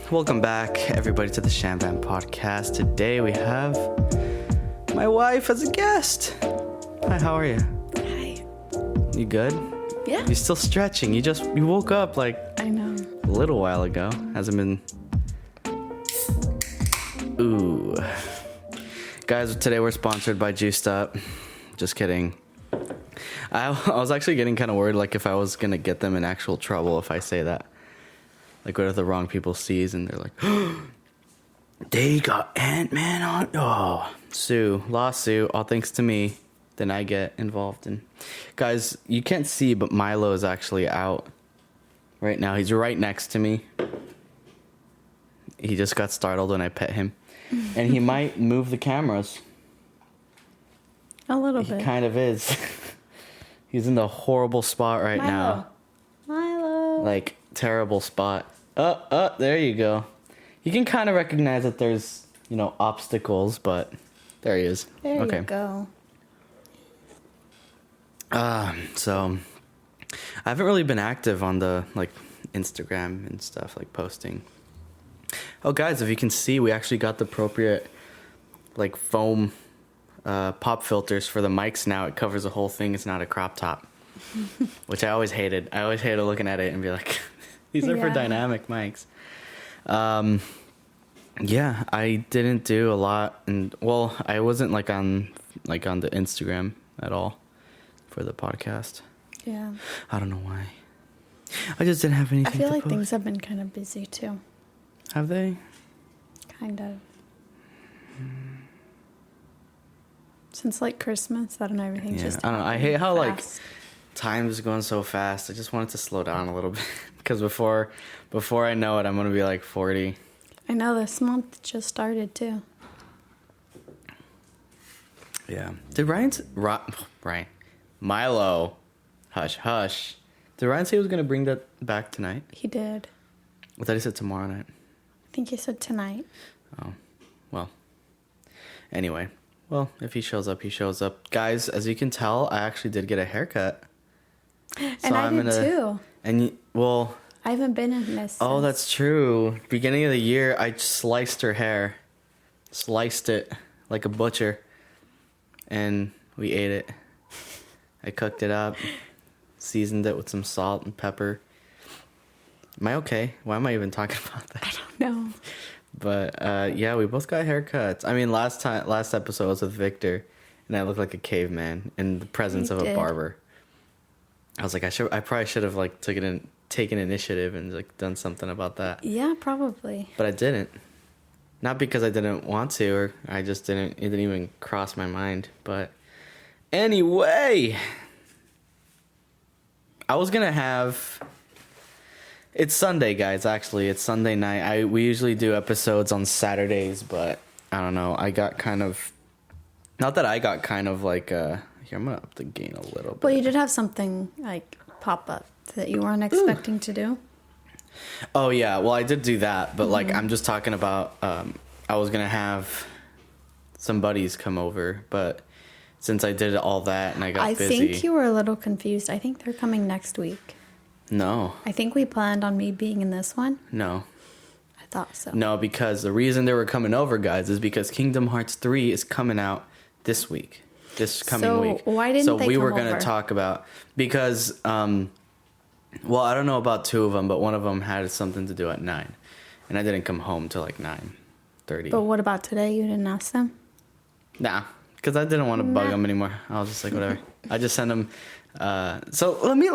Welcome back, everybody, to the Shambam podcast. Today we have my wife as a guest. Hi, how are you? Hi. You good? Yeah. You're still stretching. You woke up like I know. a little while ago. Hasn't been. Ooh. Guys, today we're sponsored by Juiced Up. Just kidding. I was actually getting kind of worried, like if I was gonna get them in actual trouble if I say that. Like, what if the wrong people sees and they're like, oh, they got Ant-Man on. Oh, lawsuit, all thanks to me. Then I get involved in. Guys, you can't see, but Milo is actually out right now. He's right next to me. He just got startled when I pet him. And he might move the cameras. A little bit. He kind of is. He's in the horrible spot right now. Milo. Like, terrible spot. There you go. You can kind of recognize that there's, obstacles, but there he is. There you go. So I haven't really been active on the, Instagram and stuff, posting. Oh, guys, if you can see, we actually got the appropriate, foam pop filters for the mics now. It covers the whole thing. It's not a crop top, which I always hated. I always hated looking at it and be like... These are for dynamic mics. Yeah, I didn't do a lot, and I wasn't on the Instagram at all for the podcast. Yeah. I don't know why. I just didn't have anything. I feel to like post. things have been kind of busy too. Have they? Kind of. Since Christmas, I don't know, everything just. I don't know. I hate how fast. Time is going so fast. I just want it to slow down a little bit because before I know it, I'm gonna be 40. I know this month just started too. Yeah. Did Ryan? Milo, hush. Did Ryan say he was gonna bring that back tonight? He did. I thought he said tomorrow night. I think he said tonight. Oh, well. Anyway, if he shows up, he shows up. Guys, as you can tell, I actually did get a haircut. And I did too. And I haven't been in this. Oh, that's true. Beginning of the year, I sliced her hair. Sliced it like a butcher. And we ate it. I cooked it up. Seasoned it with some salt and pepper. Am I okay? Why am I even talking about that? I don't know. But, we both got haircuts. I mean, last episode was with Victor. And I looked like a caveman in the presence of a barber. I was like, I probably should have taken initiative and done something about that. Yeah, probably. But I didn't. Not because I didn't want to, or I just didn't. It didn't even cross my mind. But anyway, I was gonna have. It's Sunday, guys. Actually, it's Sunday night. We usually do episodes on Saturdays, but I don't know. I got kind of. Not that I got kind of Here, I'm going to up the gain a little bit. Well, you did have something, pop up that you weren't expecting to do. Oh, yeah. Well, I did do that. But, I'm just talking about... I was going to have some buddies come over. But since I did all that and I got busy... I think you were a little confused. I think they're coming next week. No. I think we planned on me being in this one. No. I thought so. No, because the reason they were coming over, guys, is because Kingdom Hearts 3 is coming out this week. This coming week. Why didn't they we come were going over? to talk about because I don't know about two of them, but one of them had something to do at 9, and I didn't come home till 9:30. But what about today? You didn't ask them? Nah, because I didn't want to bug them anymore. I was just like, whatever. I just sent them. So let me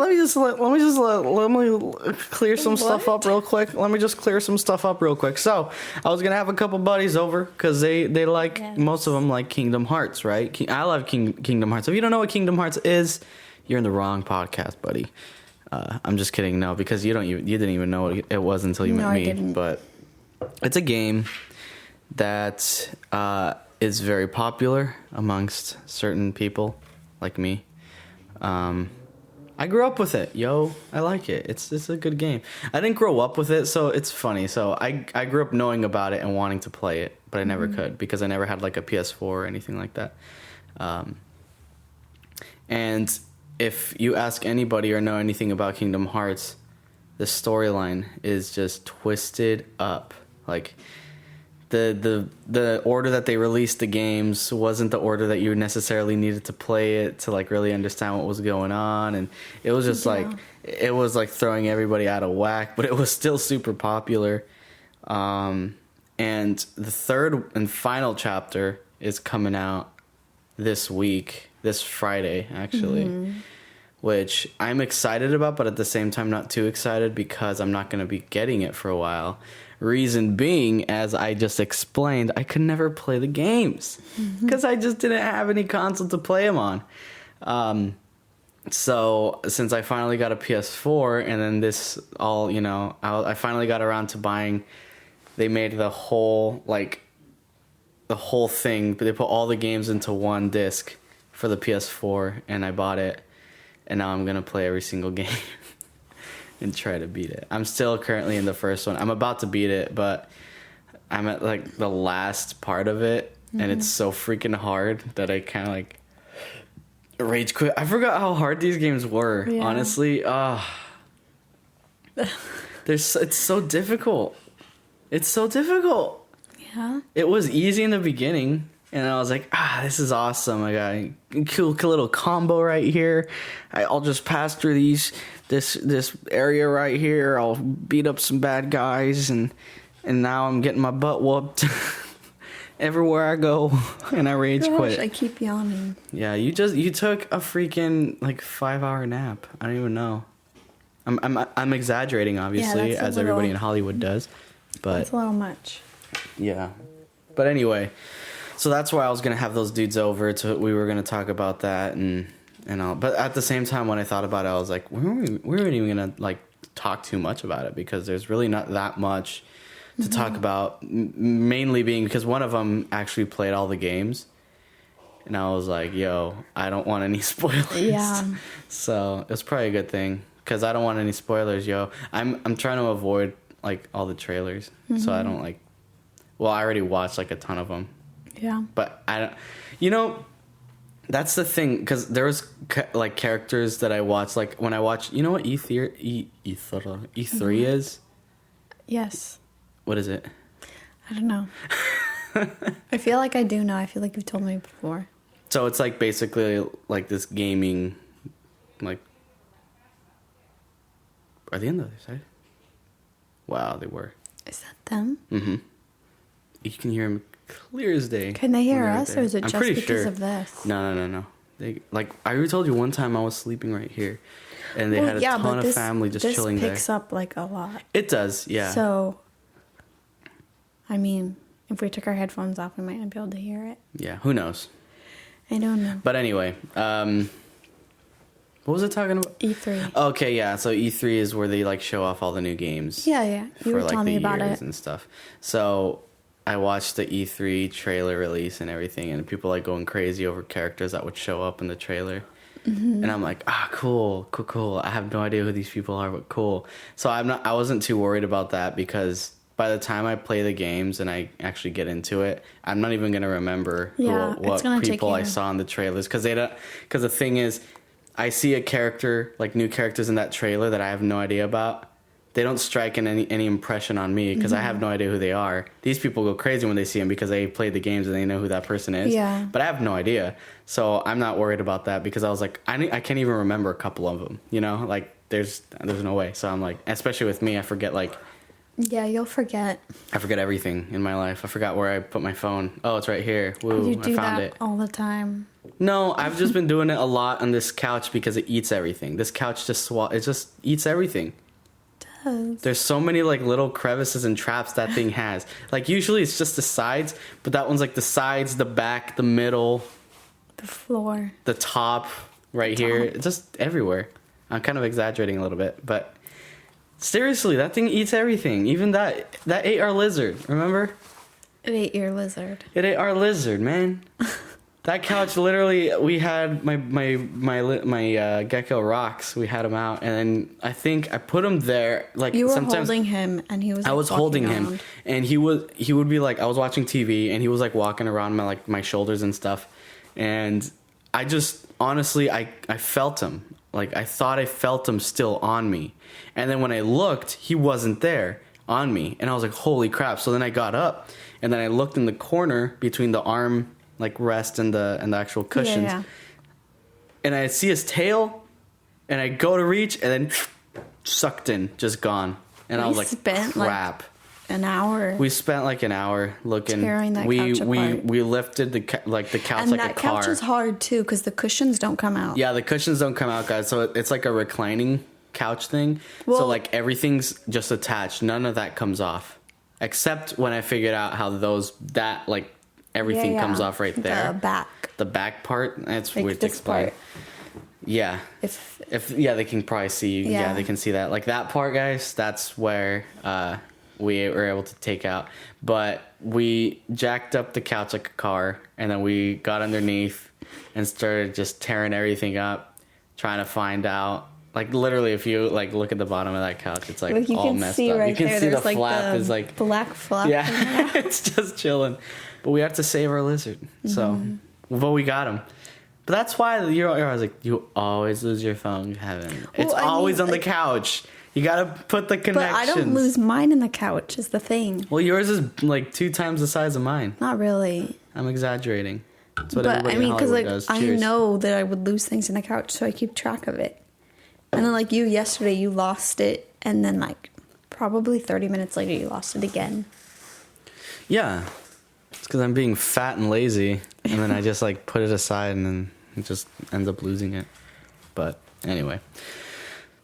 clear some stuff up real quick. Let me just clear some stuff up real quick. So I was gonna have a couple buddies over because they like most of them like Kingdom Hearts, right? I love Kingdom Hearts. If you don't know what Kingdom Hearts is, you're in the wrong podcast, buddy. I'm just kidding. No, because you didn't even know what it was until you met me. I didn't. But it's a game that is very popular amongst certain people like me. I grew up with it, I like it. It's a good game. I didn't grow up with it, so it's funny. So I grew up knowing about it and wanting to play it, but I never could because I never had a PS4 or anything like that. And if you ask anybody or know anything about Kingdom Hearts, the storyline is just twisted up Like the order that they released the games wasn't the order that you necessarily needed to play it to like really understand what was going on, and it was just like it was like throwing everybody out of whack, but it was still super popular. And the third and final chapter is coming out this week, this Friday actually, which I'm excited about, but at the same time not too excited because I'm not going to be getting it for a while. Reason being, as I just explained, I could never play the games because I just didn't have any console to play them on. So since I finally got a PS4 and then this all, you know, I finally got around to buying, they made the whole thing, but they put all the games into one disc for the PS4 and I bought it and now I'm going to play every single game. And try to beat it. I'm still currently in the first one. I'm about to beat it, but I'm at like the last part of it, and it's so freaking hard that I kind of like rage quit. I forgot how hard these games were. Yeah. Honestly, it's so difficult. It's so difficult. Yeah. It was easy in the beginning, and I was like, this is awesome. I got a cool little combo right here. I'll just pass through this area right here. I'll beat up some bad guys, and now I'm getting my butt whooped everywhere I go, and I rage quit. I keep yawning. Yeah, you took a freaking like 5-hour nap. I don't even know. I'm exaggerating, obviously, as everybody in Hollywood does, but it's a little much. Yeah, but anyway. So that's why I was gonna have those dudes over. We were gonna talk about that and all. But at the same time, when I thought about it, I was like, we weren't even gonna like talk too much about it because there's really not that much to talk about. Mainly being because one of them actually played all the games, and I was like, yo, I don't want any spoilers. Yeah. So it's probably a good thing because I don't want any spoilers, yo. I'm trying to avoid like all the trailers, so I don't like. Well, I already watched like a ton of them. Yeah. But I don't, you know, that's the thing, because there was like characters that I watched, like when I watch, you know what E3 is? Yes. What is it? I don't know. I feel like I do know. I feel like you've told me before. So it's like basically like this gaming, like, are they on the other side? Wow, they were. Is that them? Mm-hmm. You can hear them clear as day. Can they hear us, or is it just because of this? No. They, like, I already told you one time I was sleeping right here, and they had a ton of family just chilling there. This picks up, like, a lot. It does, yeah. So, I mean, if we took our headphones off, we might not be able to hear it. Yeah, who knows? I don't know. But anyway, what was it talking about? E3. Okay, yeah, so E3 is where they, like, show off all the new games. Yeah. You were telling me about it. And stuff. So I watched the E3 trailer release and everything, and people like going crazy over characters that would show up in the trailer. And I'm like, cool. I have no idea who these people are, but cool. So I wasn't too worried about that because by the time I play the games and I actually get into it, I'm not even gonna remember what people I saw in the trailers because the thing is, I see a character, like new characters in that trailer that I have no idea about. They don't strike any impression on me because I have no idea who they are. These people go crazy when they see them because they played the games and they know who that person is. Yeah. But I have no idea. So I'm not worried about that because I was like, I can't even remember a couple of them, you know? Like, there's no way. So I'm like, especially with me, I forget, like... Yeah, you'll forget. I forget everything in my life. I forgot where I put my phone. Oh, it's right here. Woo, you do I found that it. all the time. No, I've just been doing it a lot on this couch because it eats everything. This couch it just eats everything. There's so many like little crevices and traps that thing has. Like usually it's just the sides, but that one's like the sides, the back, the middle, the floor, the top, right here. It's just everywhere. I'm kind of exaggerating a little bit, but seriously, that thing eats everything. Even that ate our lizard. Remember? It ate your lizard. It ate our lizard, man. That couch, literally, we had my gecko rocks. We had him out, and then I think I put him there. Like you were sometimes holding him, and he was. I was holding him, and he would be like, I was watching TV, and he was like walking around my shoulders and stuff, and I just honestly I felt him. Like I thought I felt him still on me, and then when I looked, he wasn't there. on me, and I was like, holy crap. So then I got up, and then I looked in the corner between the arm like rest and the actual cushions, and I see his tail, and I go to reach, and then sucked in, just gone. And I was like, crap. Like an hour. We spent like an hour looking. Tearing that couch apart. We lifted the couch and like a car. And that couch is hard too because the cushions don't come out. Yeah, the cushions don't come out, guys. So it's like a reclining couch thing. Well, so like everything's just attached. None of that comes off, except when I figured out how everything comes off right there. The back part. It's like weird to explain. Part. Yeah. If they can probably see. Yeah, they can see that. Like that part, guys. That's where we were able to take out. But we jacked up the couch like a car, and then we got underneath and started just tearing everything up, trying to find out. Like literally, if you like look at the bottom of that couch, it's like all messed up. Right, you can see the flap is like black flap. Yeah, it's just chilling. But we have to save our lizard, so but we got him. But that's why you're always like, you always lose your phone, Kevin. It's always on the couch. You gotta put the connections. But I don't lose mine in the couch. Is the thing. Well, yours is like 2 times the size of mine. Not really. I'm exaggerating. That's what everybody in Hollywood does. I know that I would lose things in the couch, so I keep track of it. And then, like you yesterday, you lost it, and then like probably 30 minutes later, you lost it again. Yeah, it's because I'm being fat and lazy, and then I just like put it aside, and then it just ends up losing it. But anyway,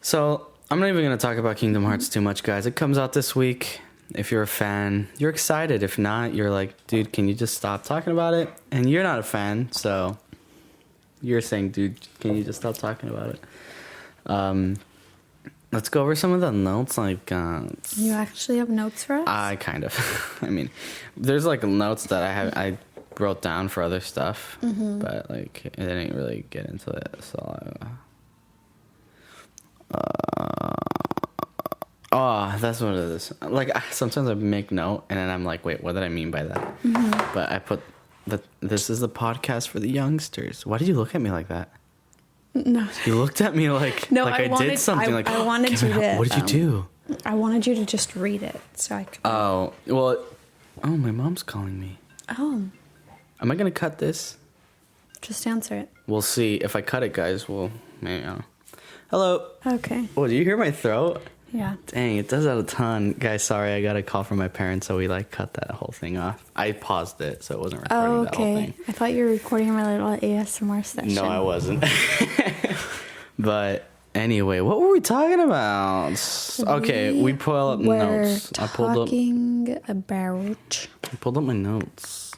so I'm not even gonna talk about Kingdom Hearts too much, guys. It comes out this week. If you're a fan, you're excited. If not, you're like, dude, can you just stop talking about it? And you're not a fan, so you're saying, dude, can you just stop talking about it? Let's go over some of the notes I got. You actually have notes for us? I kind of. I mean, there's like notes that I wrote down for other stuff, but like I didn't really get into it. So, that's what it is. Like sometimes I make note and then I'm like, wait, what did I mean by that? But I put this is the podcast for the youngsters. Why did you look at me like that? No. You looked at me like I did something. I wanted you to. What did you do? I wanted you to just read it so I could. Oh well. Oh, my mom's calling me. Oh. Am I gonna cut this? Just answer it. We'll see. If I cut it, guys, we'll maybe. Hello. Okay. Oh, do you hear my throat? Yeah. Dang, it does that a ton. Guys, sorry, I got a call from my parents, so we like cut that whole thing off. I paused it, so it wasn't recording that whole thing. I thought you were recording my little ASMR session. No, I wasn't. But anyway, what were we talking about? Okay, we pulled up notes. I pulled up my notes.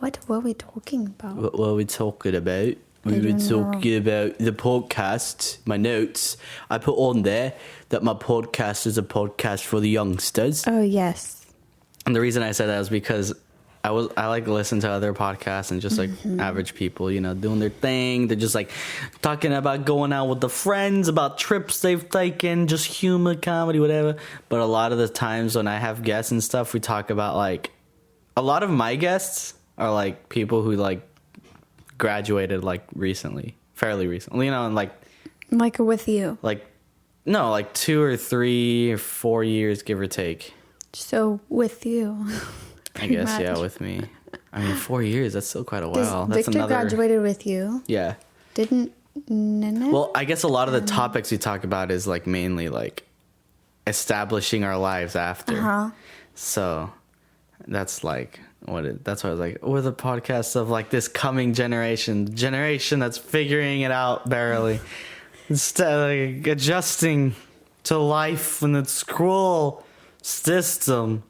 What were we talking about? What were we talking about? We were talking about the podcast, my notes. I put on there that my podcast is a podcast for the youngsters. Oh, yes. And the reason I said that is because I like to listen to other podcasts and just like average people, you know, doing their thing. They're just like talking about going out with the friends, about trips they've taken, just humor, comedy, whatever. But a lot of the times when I have guests and stuff, we talk about like a lot of my guests are like people who like graduated like fairly recently, you know, and like with you, like 2 or 3 or 4 years, give or take. So with you, I guess much. Yeah, with me. I mean, 4 years, that's still quite a while. That's Victor graduated with you. Yeah. Didn't Nana? Well, I guess a lot of the topics we talk about is like mainly like establishing our lives after. So that's like that's why I was like, we're the podcast of like this coming generation that's figuring it out barely, instead of like adjusting to life in the school system.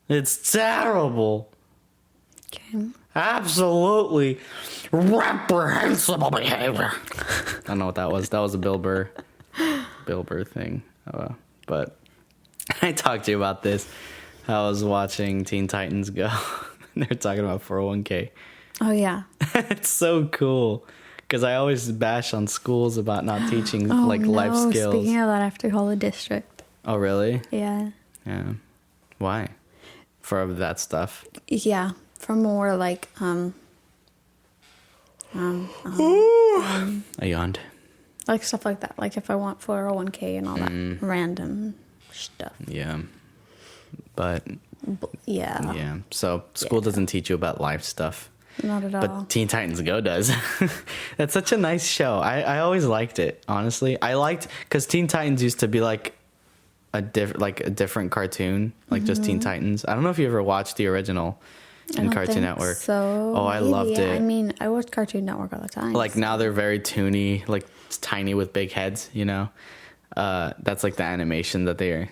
It's terrible. Okay. Absolutely reprehensible behavior. I don't know what that was. That was a Bill Burr thing. But I talked to you about this. I was watching Teen Titans Go. They're talking about 401k. Oh, yeah. It's so cool. Because I always bash on schools about not teaching life skills. Speaking of that, I have to call the district. Oh, really? Yeah. Yeah. Why? For that stuff? Yeah. For more like, I yawned. Like stuff like that. Like if I want 401k and all that random stuff. Yeah. But yeah. So school doesn't teach you about life stuff. Not at all. But Teen Titans Go does. That's such a nice show. I always liked it, honestly. I liked, because Teen Titans used to be like a different cartoon, like just Teen Titans. I don't know if you ever watched the original in Cartoon Network. So oh, I loved it. I mean, I watched Cartoon Network all the time. Like now they're very toony, like tiny with big heads, you know. That's like the animation that they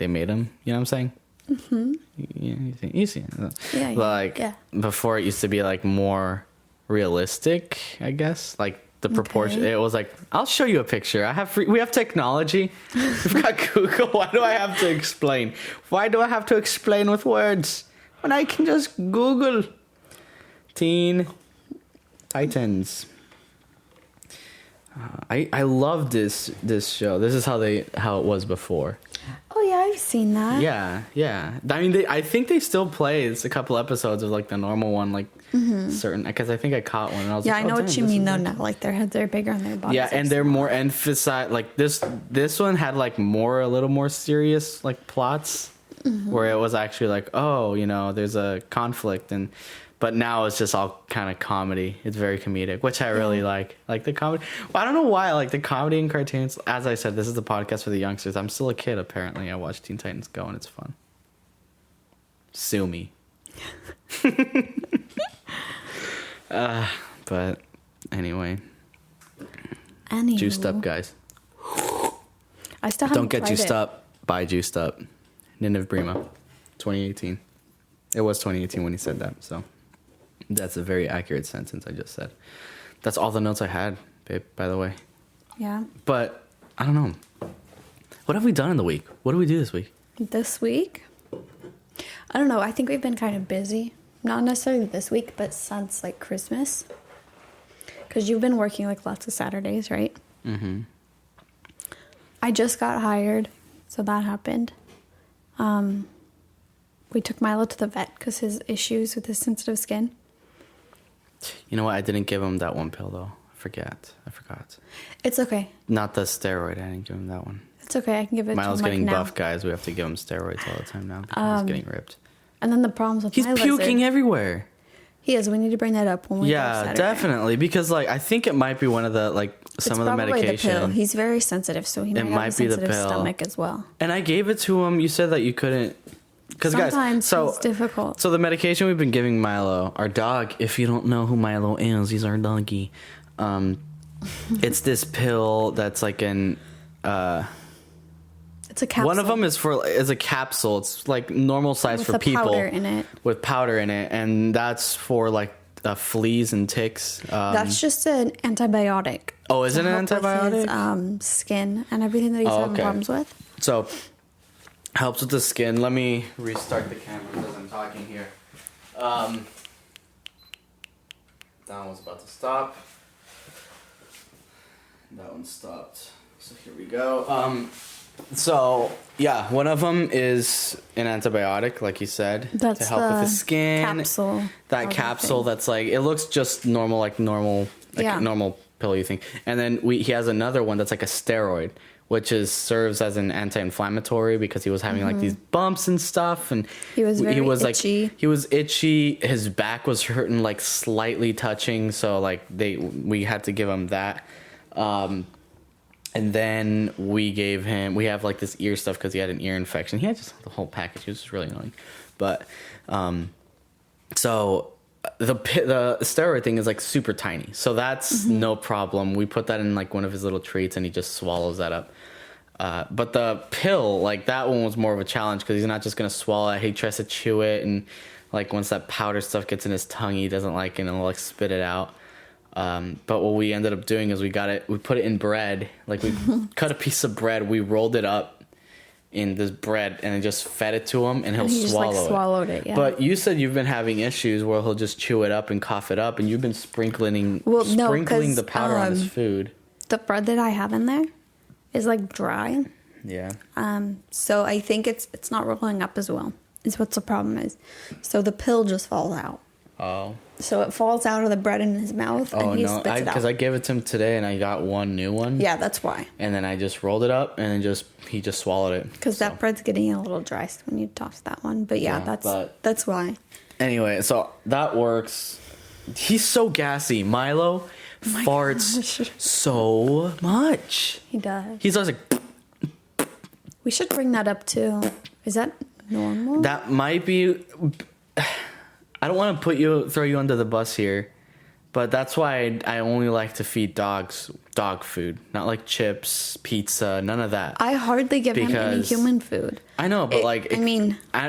made them. You know what I'm saying? Mm-hmm. Yeah, you see it. Yeah. Like before, it used to be like more realistic, I guess. Like the proportion, it was like, I'll show you a picture. We have technology. We've got Google. Why do I have to explain? Why do I have to explain with words when I can just Google Teen Titans? I love this show. This is how it was before. Oh yeah, I've seen that. Yeah. I mean, I think they still play. It's a couple episodes of like the normal one, like certain. Because I think I caught one. And I was like, I know what you mean though. Now, like their heads are bigger and their bodies. Yeah, and they're more emphasized. Like this one had like a little more serious like plots, where it was actually like, oh, you know, there's a conflict But now it's just all kind of comedy. It's very comedic, which I really like. Like the comedy. Well, I don't know why I like the comedy in cartoons. As I said, this is the podcast for the youngsters. I'm still a kid, apparently. I watch Teen Titans Go, and it's fun. Sue me. But anyway. Juiced Up, guys. I still haven't Don't get tried juiced it. up. Buy Juiced Up. Nineveh Brima. 2018. It was 2018 when he said that, so... That's a very accurate sentence I just said. That's all the notes I had, babe, by the way. Yeah. But, I don't know. What have we done in the week? What do we do this week? This week? I don't know. I think we've been kind of busy. Not necessarily this week, but since, like, Christmas. Because you've been working, like, lots of Saturdays, right? Mm-hmm. I just got hired, so that happened. We took Milo to the vet because his issues with his sensitive skin. You know what? I didn't give him that one pill, though. I forgot. It's okay. Not the steroid. I didn't give him that one. It's okay. I can give it Milo's to him getting now. buff, guys. We have to give him steroids all the time now because he's getting ripped. And then the problems with He's my puking lizard. everywhere. He is. We need to bring that up when we go Saturday. Definitely. Because, like, I think it might be one of the, like, some of the medication. The pill. He's very sensitive, so he might have a sensitive stomach as well. And I gave it to him. You said that you couldn't. Because guys, it's difficult. So the medication we've been giving Milo, our dog, if you don't know who Milo is, he's our doggy. It's this pill that's like it's a capsule. One of them is a capsule. It's like normal size for people. With powder in it. With powder in it, and that's for like fleas and ticks. That's just an antibiotic. Oh, is it an antibiotic? With his, skin and everything that he's having problems with. So. Helps with the skin. Let me restart the camera as I'm talking here. That one was about to stop. That one stopped. So here we go. So yeah, one of them is an antibiotic, like you said, that's to help with the skin. Capsule. That capsule that's like, it looks just normal pill you think. And then he has another one that's like a steroid, which serves as an anti-inflammatory because he was having like these bumps and stuff, and he was itchy. Like he was itchy. His back was hurting, like slightly touching, so like we had to give him that. And then we have like this ear stuff because he had an ear infection. He had just the whole package. It was just really annoying, but so. The steroid thing is like super tiny, so that's no problem. We put that in like one of his little treats, and he just swallows that up. But the pill, like that one was more of a challenge because he's not just gonna swallow it. He tries to chew it, and like once that powder stuff gets in his tongue, he doesn't like it and he'll like spit it out. But what we ended up doing is we put it in bread. Like we cut a piece of bread, we rolled it up in this bread and then just fed it to him, and he'll swallow it. Swallowed it, yeah. But you said you've been having issues where he'll just chew it up and cough it up, and you've been sprinkling the powder on his food. The bread that I have in there is like dry. Yeah. So I think it's not rolling up as well. Is what the problem is. So the pill just falls out. Oh. So it falls out of the bread in his mouth, Oh, and he no. spits it out. Because I gave it to him today, and I got one new one. Yeah, that's why. And then I just rolled it up, and then he just swallowed it. Because that bread's getting a little dry when you toss that one. But yeah, that's why. Anyway, so that works. He's so gassy. Milo farts so much. He does. He's always like... We should bring that up, too. Is that normal? That might be... I don't want to throw you under the bus here, but that's why I only like to feed dogs dog food, not like chips, pizza, none of that. I hardly give him any human food. I know, but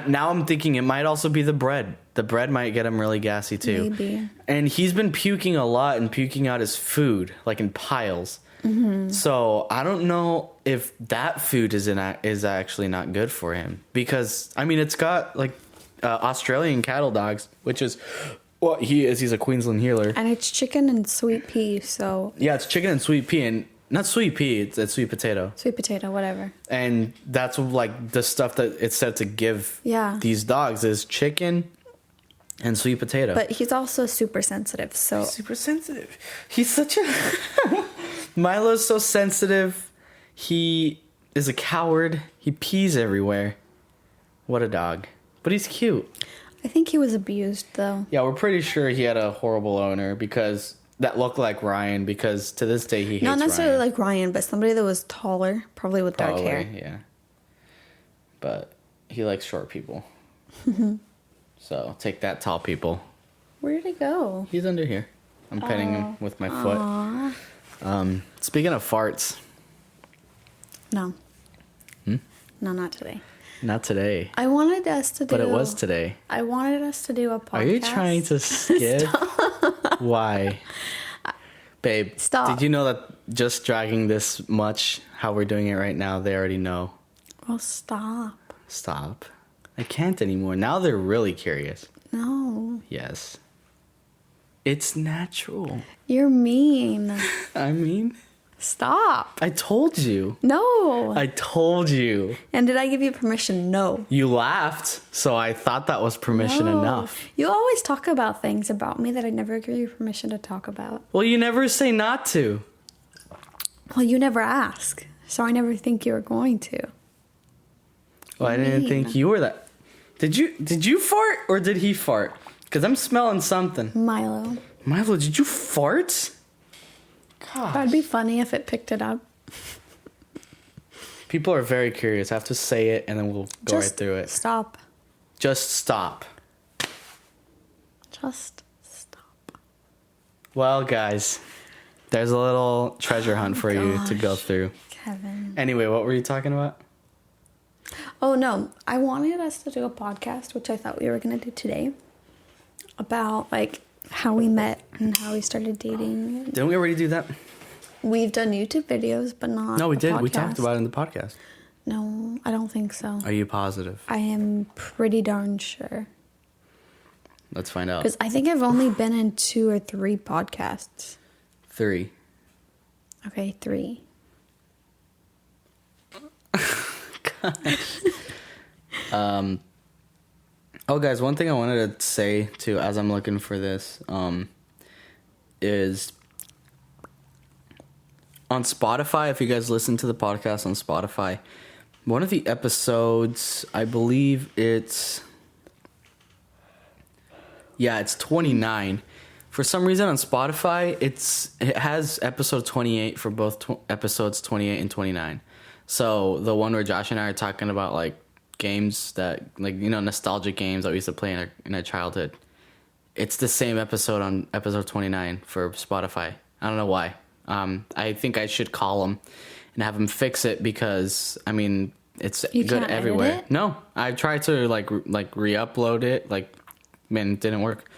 now I'm thinking it might also be the bread. The bread might get him really gassy too. Maybe. And he's been puking a lot and puking out his food, like in piles. Mm-hmm. So I don't know if that food is actually not good for him, because I mean it's got like Australian cattle dogs, which is what he is. He's a Queensland healer, and it's chicken and sweet pea. So yeah, it's chicken and sweet pea, and not sweet pea. It's sweet potato. Sweet potato, whatever. And that's like the stuff that it's said to give these dogs is chicken and sweet potato. But he's also super sensitive. So super sensitive. He's such a Milo's so sensitive. He is a coward. He pees everywhere. What a dog. But he's cute. I think he was abused, though. Yeah, we're pretty sure he had a horrible owner because that looked like Ryan, because to this day he hates Ryan. Not necessarily like Ryan, but somebody that was taller, probably with dark hair. Yeah. But he likes short people. So take that, tall people. Where did he go? He's under here. I'm petting him with my foot. Speaking of farts. No. No, not today. Not today. I wanted us to do... But it was today. I wanted us to do a podcast. Are you trying to skip? Why? Babe, stop. Did you know that just dragging this much, how we're doing it right now, they already know? Well, stop. Stop. I can't anymore. Now they're really curious. No. Yes. It's natural. You're mean. I mean... Stop. I told you. No. I told you. And did I give you permission? No. You laughed, so I thought that was permission enough. You always talk about things about me that I never give you permission to talk about. Well, you never say not to. Well, you never ask, so I never think you were going to. Well, I didn't think you were that. Did you fart or did he fart? Because I'm smelling something. Milo, did you fart? Gosh. That'd be funny if it picked it up. People are very curious. I have to say it and then we'll go right through it. Stop. Just stop. Just stop. Well, guys, there's a little treasure hunt for you to go through. Kevin. Anyway, what were you talking about? Oh, no. I wanted us to do a podcast, which I thought we were going to do today, about, like, how we met and how we started dating. Didn't we already do that? We've done YouTube videos, but not No, we did. Podcast. We talked about it in the podcast. No, I don't think so. Are you positive? I am pretty darn sure. Let's find out. Because I think I've only been in 2 or 3 podcasts. 3. Okay, 3. Gosh. Oh, guys, one thing I wanted to say, too, as I'm looking for this, is on Spotify, if you guys listen to the podcast on Spotify, one of the episodes, I believe it's 29. For some reason on Spotify, it has episode 28 for both episodes 28 and 29. So the one where Josh and I are talking about, like, games that, like, you know, nostalgic games that we used to play in our childhood. It's the same episode on episode 29 for Spotify. I don't know why. I think I should call him and have him fix it because, I mean, it's you good can't everywhere. Edit it? No, I tried to like re-upload it. Like, man, it didn't work.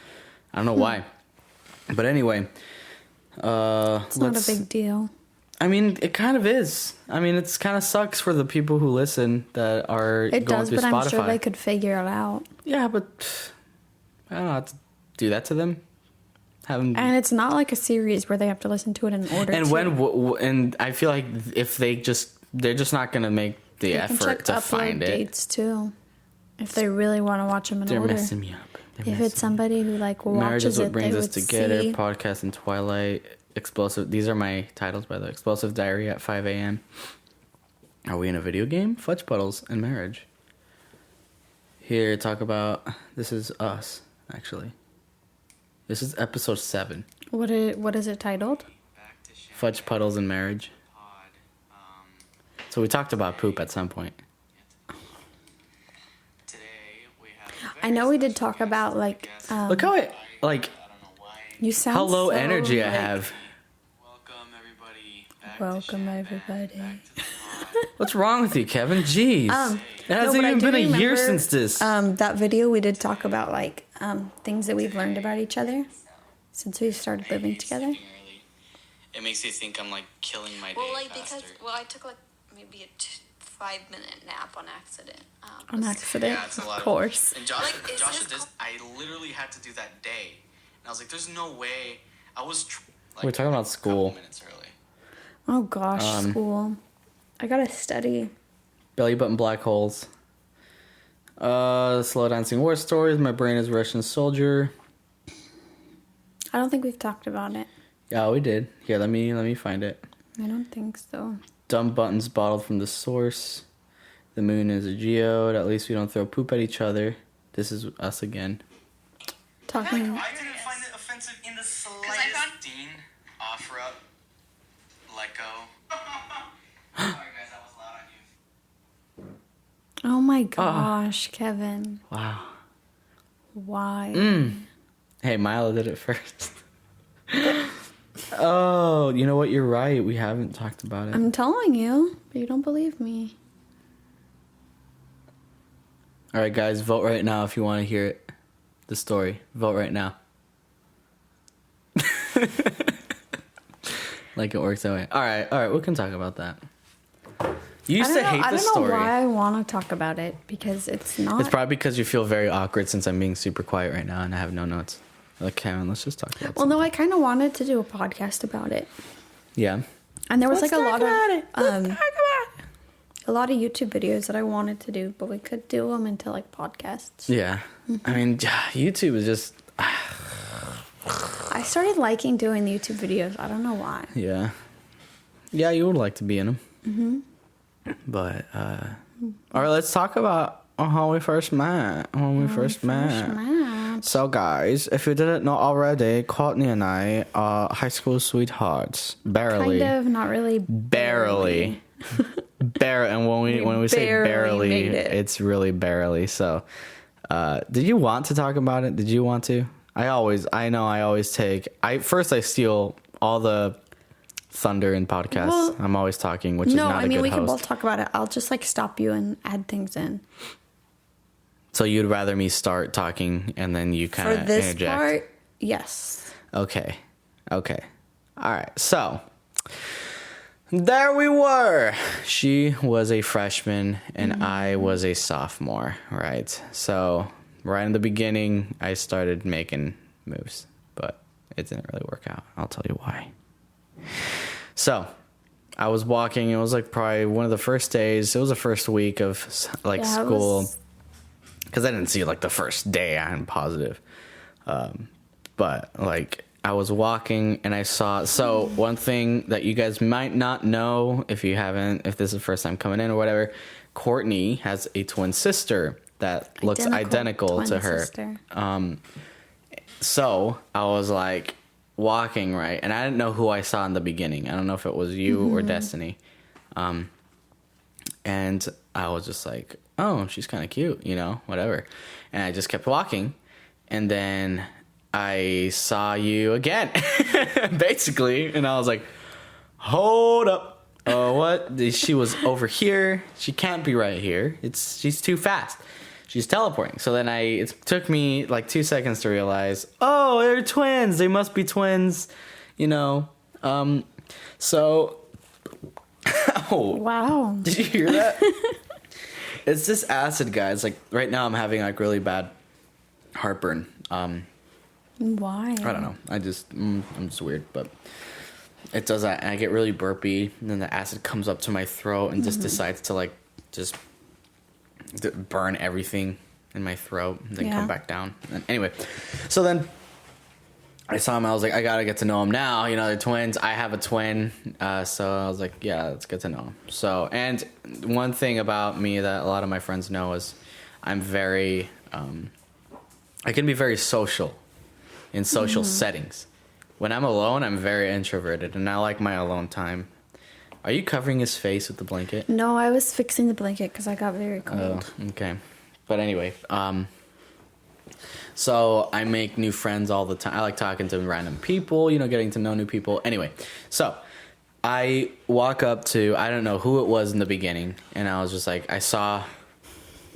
I don't know why. But anyway, it's not a big deal. I mean, it kind of is. I mean, it's kind of sucks for the people who listen that are going through Spotify. I'm sure they could figure it out. Yeah, but I don't know how to do that to them. And it's not like a series where they have to listen to it in order. And and I feel like if they're just not going to make the effort to find it. Dates too. if they really want to watch them in They're order. messing me up. If it's somebody who like Marriage watches is what it, brings they us would together. see. Podcast and Twilight. Explosive. These are my titles, by the way. Explosive Diary at 5 a.m. Are we in a video game? Fudge Puddles and Marriage. Here, talk about... This is us, actually. This is episode 7. What is it titled? Fudge Puddles and Marriage. So we talked about poop at some point. I know we did talk about like. Look how it like. You sound how low so, energy I like, have. Welcome everybody. What's wrong with you, Kevin? Jeez. It hasn't even been a year since this. That video we did talk about like things that we've learned about each other since we started living together. It makes you think I'm like killing my day faster. I took like maybe a 5-minute nap on accident. Yeah, it's a lot of course. And Josh did this. I literally had to do that day, and I was like, "There's no way." I was. We're talking about school. Minutes early. Oh gosh, school. I gotta study. Belly button black holes. Slow dancing war stories. My brain is Russian soldier. I don't think we've talked about it. Yeah, we did. Here, let me find it. I don't think so. Dumb buttons bottled from the source. The moon is a geode. At least we don't throw poop at each other. This is us again. Talking. I didn't find it offensive in the slightest. Dean, offer up, let go. Sorry guys, that was loud on you. Oh my gosh, Kevin. Wow. Why? Hey, Milo did it first. Oh, you know what? You're right. We haven't talked about it. I'm telling you, but you don't believe me. All right, guys, vote right now if you want to hear it. The story. Vote right now. Like it works that way. All right, we can talk about that. You used to hate the story. I don't know why I want to talk about it because it's not. It's probably because you feel very awkward since I'm being super quiet right now and I have no notes. Like, Kevin, let's just talk about it. Well, no, I kind of wanted to do a podcast about it. Yeah. And there was Let's like a talk lot about of it. Let's talk about it. a lot of YouTube videos that I wanted to do, but we could do them into like podcasts. Yeah. I mean, YouTube is just... I started liking doing the YouTube videos. I don't know why. Yeah. Yeah, you would like to be in them. Mm-hmm. But, all right, let's talk about how we first met. So, guys, if you didn't know already, Courtney and I are high school sweethearts. Barely. Kind of, not really. Barely. And when we say barely, made it. it's really barely. So, did you want to talk about it? Did you want to? I always steal all the thunder in podcasts. Well, I'm always talking, which is not a good host. No, I mean, we can both talk about it. I'll just like stop you and add things in. So you'd rather me start talking and then you kind of For this interject? part, yes. Okay. All right. So there we were. She was a freshman and I was a sophomore, right? So right in the beginning, I started making moves, but it didn't really work out. I'll tell you why. So I was walking. It was like probably one of the first days. It was the first week of like school. Because I didn't see like the first day, I'm positive. But like I was walking and I saw. So one thing that you guys might not know if this is the first time coming in or whatever, Courtney has a twin sister that looks identical to her. Sister. So I was like walking, right? And I didn't know who I saw in the beginning. I don't know if it was you or Destiny. And I was just like, oh, she's kind of cute, whatever. And I just kept walking. And then I saw you again, basically. And I was like, hold up. What? She was over here. She can't be right here. She's too fast. She's teleporting. So then it took me like 2 seconds to realize, oh, they're twins. They must be twins, So, oh. Wow. Did you hear that? It's this acid, guys. Like right now I'm having like really bad heartburn. Why? I don't know. I'm just weird, but it does that. And I get really burpy and then the acid comes up to my throat and just decides to like, just burn everything in my throat and then come back down. And anyway, so then I saw him. I was like, I gotta get to know him now. You know, they're twins. I have a twin, so I was like, yeah, let's get to know him. So, and one thing about me that a lot of my friends know is I'm very, I can be very social in social settings. When I'm alone, I'm very introverted, and I like my alone time. Are you covering his face with the blanket? No, I was fixing the blanket because I got very cold. Oh, okay. But anyway, so I make new friends all the time. I like talking to random people, you know, getting to know new people. Anyway, so I walk up to, I don't know who it was in the beginning, and I was just like, I saw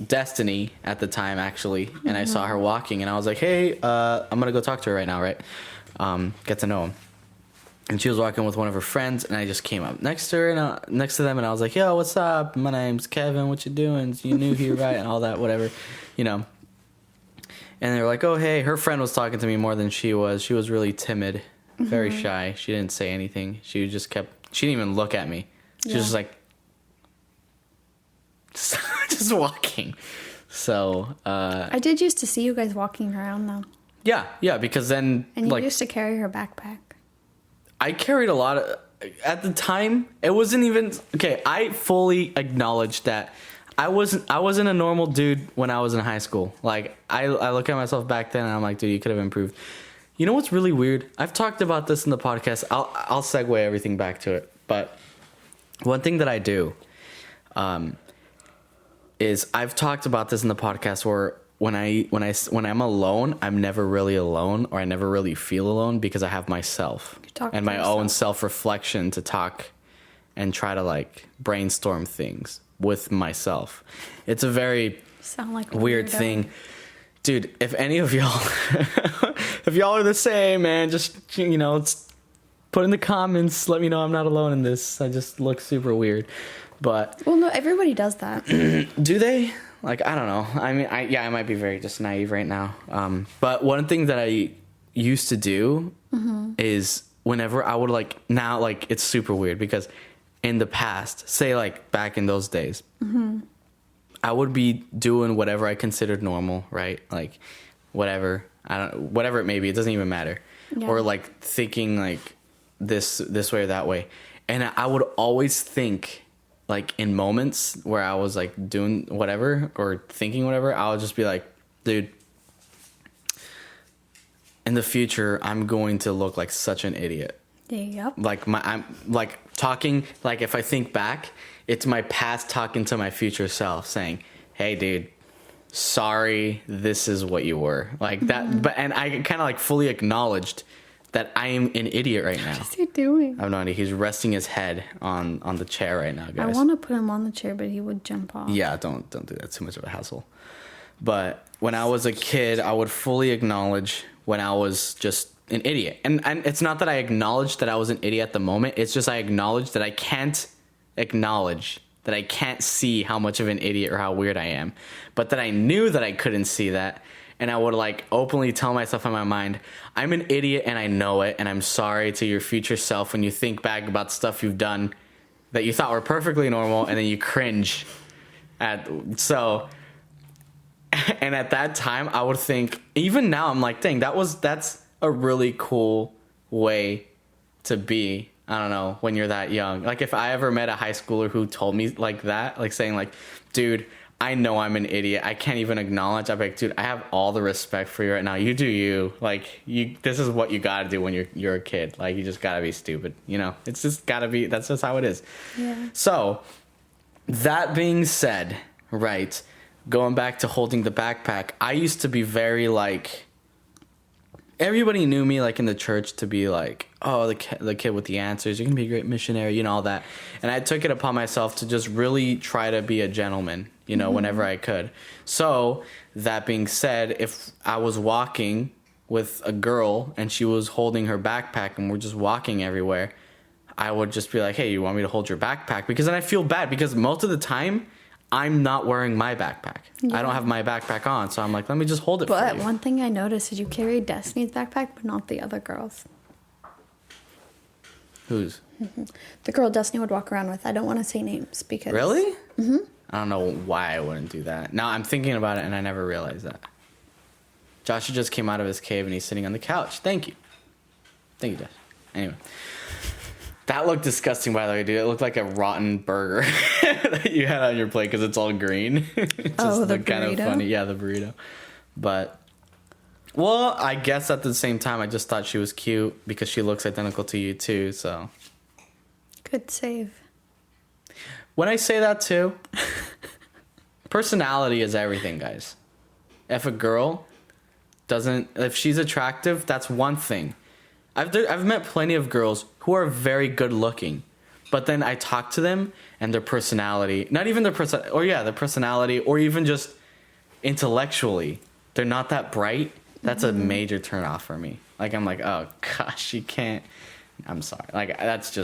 Destiny at the time, actually, and I saw her walking, and I was like, hey, I'm going to go talk to her right now, right? Get to know him. And she was walking with one of her friends, and I just came up next to her, and next to them, and I was like, yo, what's up? My name's Kevin. What you doing? You new here, right? And all that, whatever, you know. And they were like, oh, hey, her friend was talking to me more than she was. She was really timid, very shy. She didn't say anything. She just she didn't even look at me. She was just like, just walking. So, I did used to see you guys walking around, though. Yeah, because then, and you used to carry her backpack. I carried a lot of, at the time, it wasn't even, okay, I fully acknowledge that I wasn't a normal dude when I was in high school. Like, I look at myself back then and I'm like, dude, you could have improved. You know what's really weird? I've talked about this in the podcast. I'll segue everything back to it. But one thing that I do is I've talked about this in the podcast where when I'm alone, I'm never really alone, or I never really feel alone because I have myself and my own self-reflection to talk and try to like brainstorm things with myself. It's a very weird thing. Dude, if any of y'all if y'all are the same, man, just, you know, put in the comments, let me know I'm not alone in this. I just look super weird. But well, no, everybody does that. Do they? Like, I don't know. I mean, I might be very just naive right now. But one thing that I used to do is whenever I would like, now, like, it's super weird because in the past, say like back in those days, I would be doing whatever I considered normal, right? Like whatever it may be, it doesn't even matter. Yeah. Or like thinking like this way or that way. And I would always think, like, in moments where I was like doing whatever or thinking whatever, I would just be like, dude, in the future, I'm going to look like such an idiot. Yep. Like I'm like talking, like if I think back, it's my past talking to my future self saying, hey dude, sorry, this is what you were. Like that, but, and I kind of like fully acknowledged that I am an idiot right now. What's he doing? I have no idea. He's resting his head on the chair right now, guys. I want to put him on the chair, but he would jump off. Yeah, don't do that. Too much of a hassle. But when I was a kid, I would fully acknowledge when I was just an idiot. And it's not that I acknowledged that I was an idiot at the moment. It's just I acknowledged that I can't acknowledge that I can't see how much of an idiot or how weird I am. But that I knew that I couldn't see that. And I would like openly tell myself in my mind, I'm an idiot and I know it. And I'm sorry to your future self when you think back about stuff you've done that you thought were perfectly normal. And then you cringe and at that time I would think, even now I'm like, dang, that's a really cool way to be. I don't know, when you're that young. Like if I ever met a high schooler who told me like that, like saying like, dude, I know I'm an idiot, I can't even acknowledge. I'm like, dude, I have all the respect for you right now. You do you. Like, this is what you gotta do when you're a kid. Like, you just gotta be stupid, you know? It's just gotta be, that's just how it is. Yeah. So, that being said, right, going back to holding the backpack, I used to be very, like, everybody knew me, like, in the church to be like, oh, the kid with the answers, you're gonna be a great missionary, you know, all that. And I took it upon myself to just really try to be a gentleman, you know, whenever I could. So, that being said, if I was walking with a girl and she was holding her backpack and we're just walking everywhere, I would just be like, hey, you want me to hold your backpack? Because then I feel bad because most of the time, I'm not wearing my backpack. Yeah. I don't have my backpack on, so I'm like, let me just hold it for you. But one thing I noticed is you carried Destiny's backpack, but not the other girls. Whose? The girl Destiny would walk around with. I don't want to say names because... Really? Mm-hmm. I don't know why I wouldn't do that. Now I'm thinking about it and I never realized that. Joshua just came out of his cave and he's sitting on the couch. Thank you. Thank you, Josh. Anyway. That looked disgusting, by the way, dude. It looked like a rotten burger that you had on your plate because it's all green. It just the looked kind of funny. Yeah, the burrito. But, well, I guess at the same time, I just thought she was cute because she looks identical to you, too, so. Good save. When I say that, too, personality is everything, guys. If a girl if she's attractive, that's one thing. I've met plenty of girls who are very good looking, but then I talk to them and their personality, not even their personality, or even just intellectually, they're not that bright. That's a major turn off for me. Like, I'm like, oh gosh, you can't. I'm sorry. Like, that's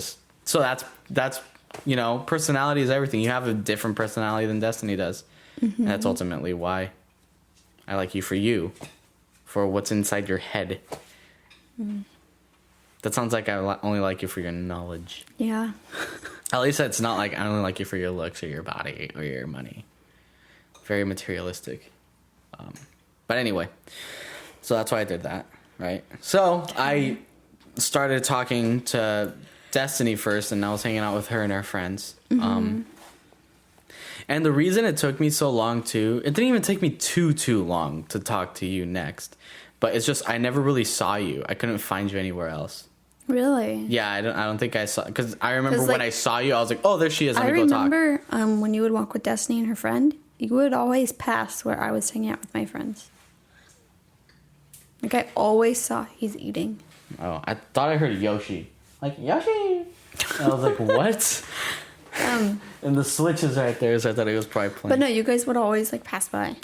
personality is everything. You have a different personality than Destiny does, and that's ultimately why I like you for what's inside your head. That sounds like I only like you for your knowledge. Yeah. At least it's not like I only like you for your looks or your body or your money. Very materialistic. But anyway, so that's why I did that, right? So I started talking to Destiny first, and I was hanging out with her and her friends. And the reason it took me so long too, it didn't even take me too long to talk to you next. But it's just I never really saw you. I couldn't find you anywhere else. Really? Yeah, I don't think I saw, because I remember when I saw you, I was like, oh, there she is. Let me go talk. I remember when you would walk with Destiny and her friend, you would always pass where I was hanging out with my friends. Like, I always saw he's eating. Oh, I thought I heard Yoshi. Like, Yoshi! I was like, what? And the switch is right there, so I thought he was probably playing. But no, you guys would always, like, pass by.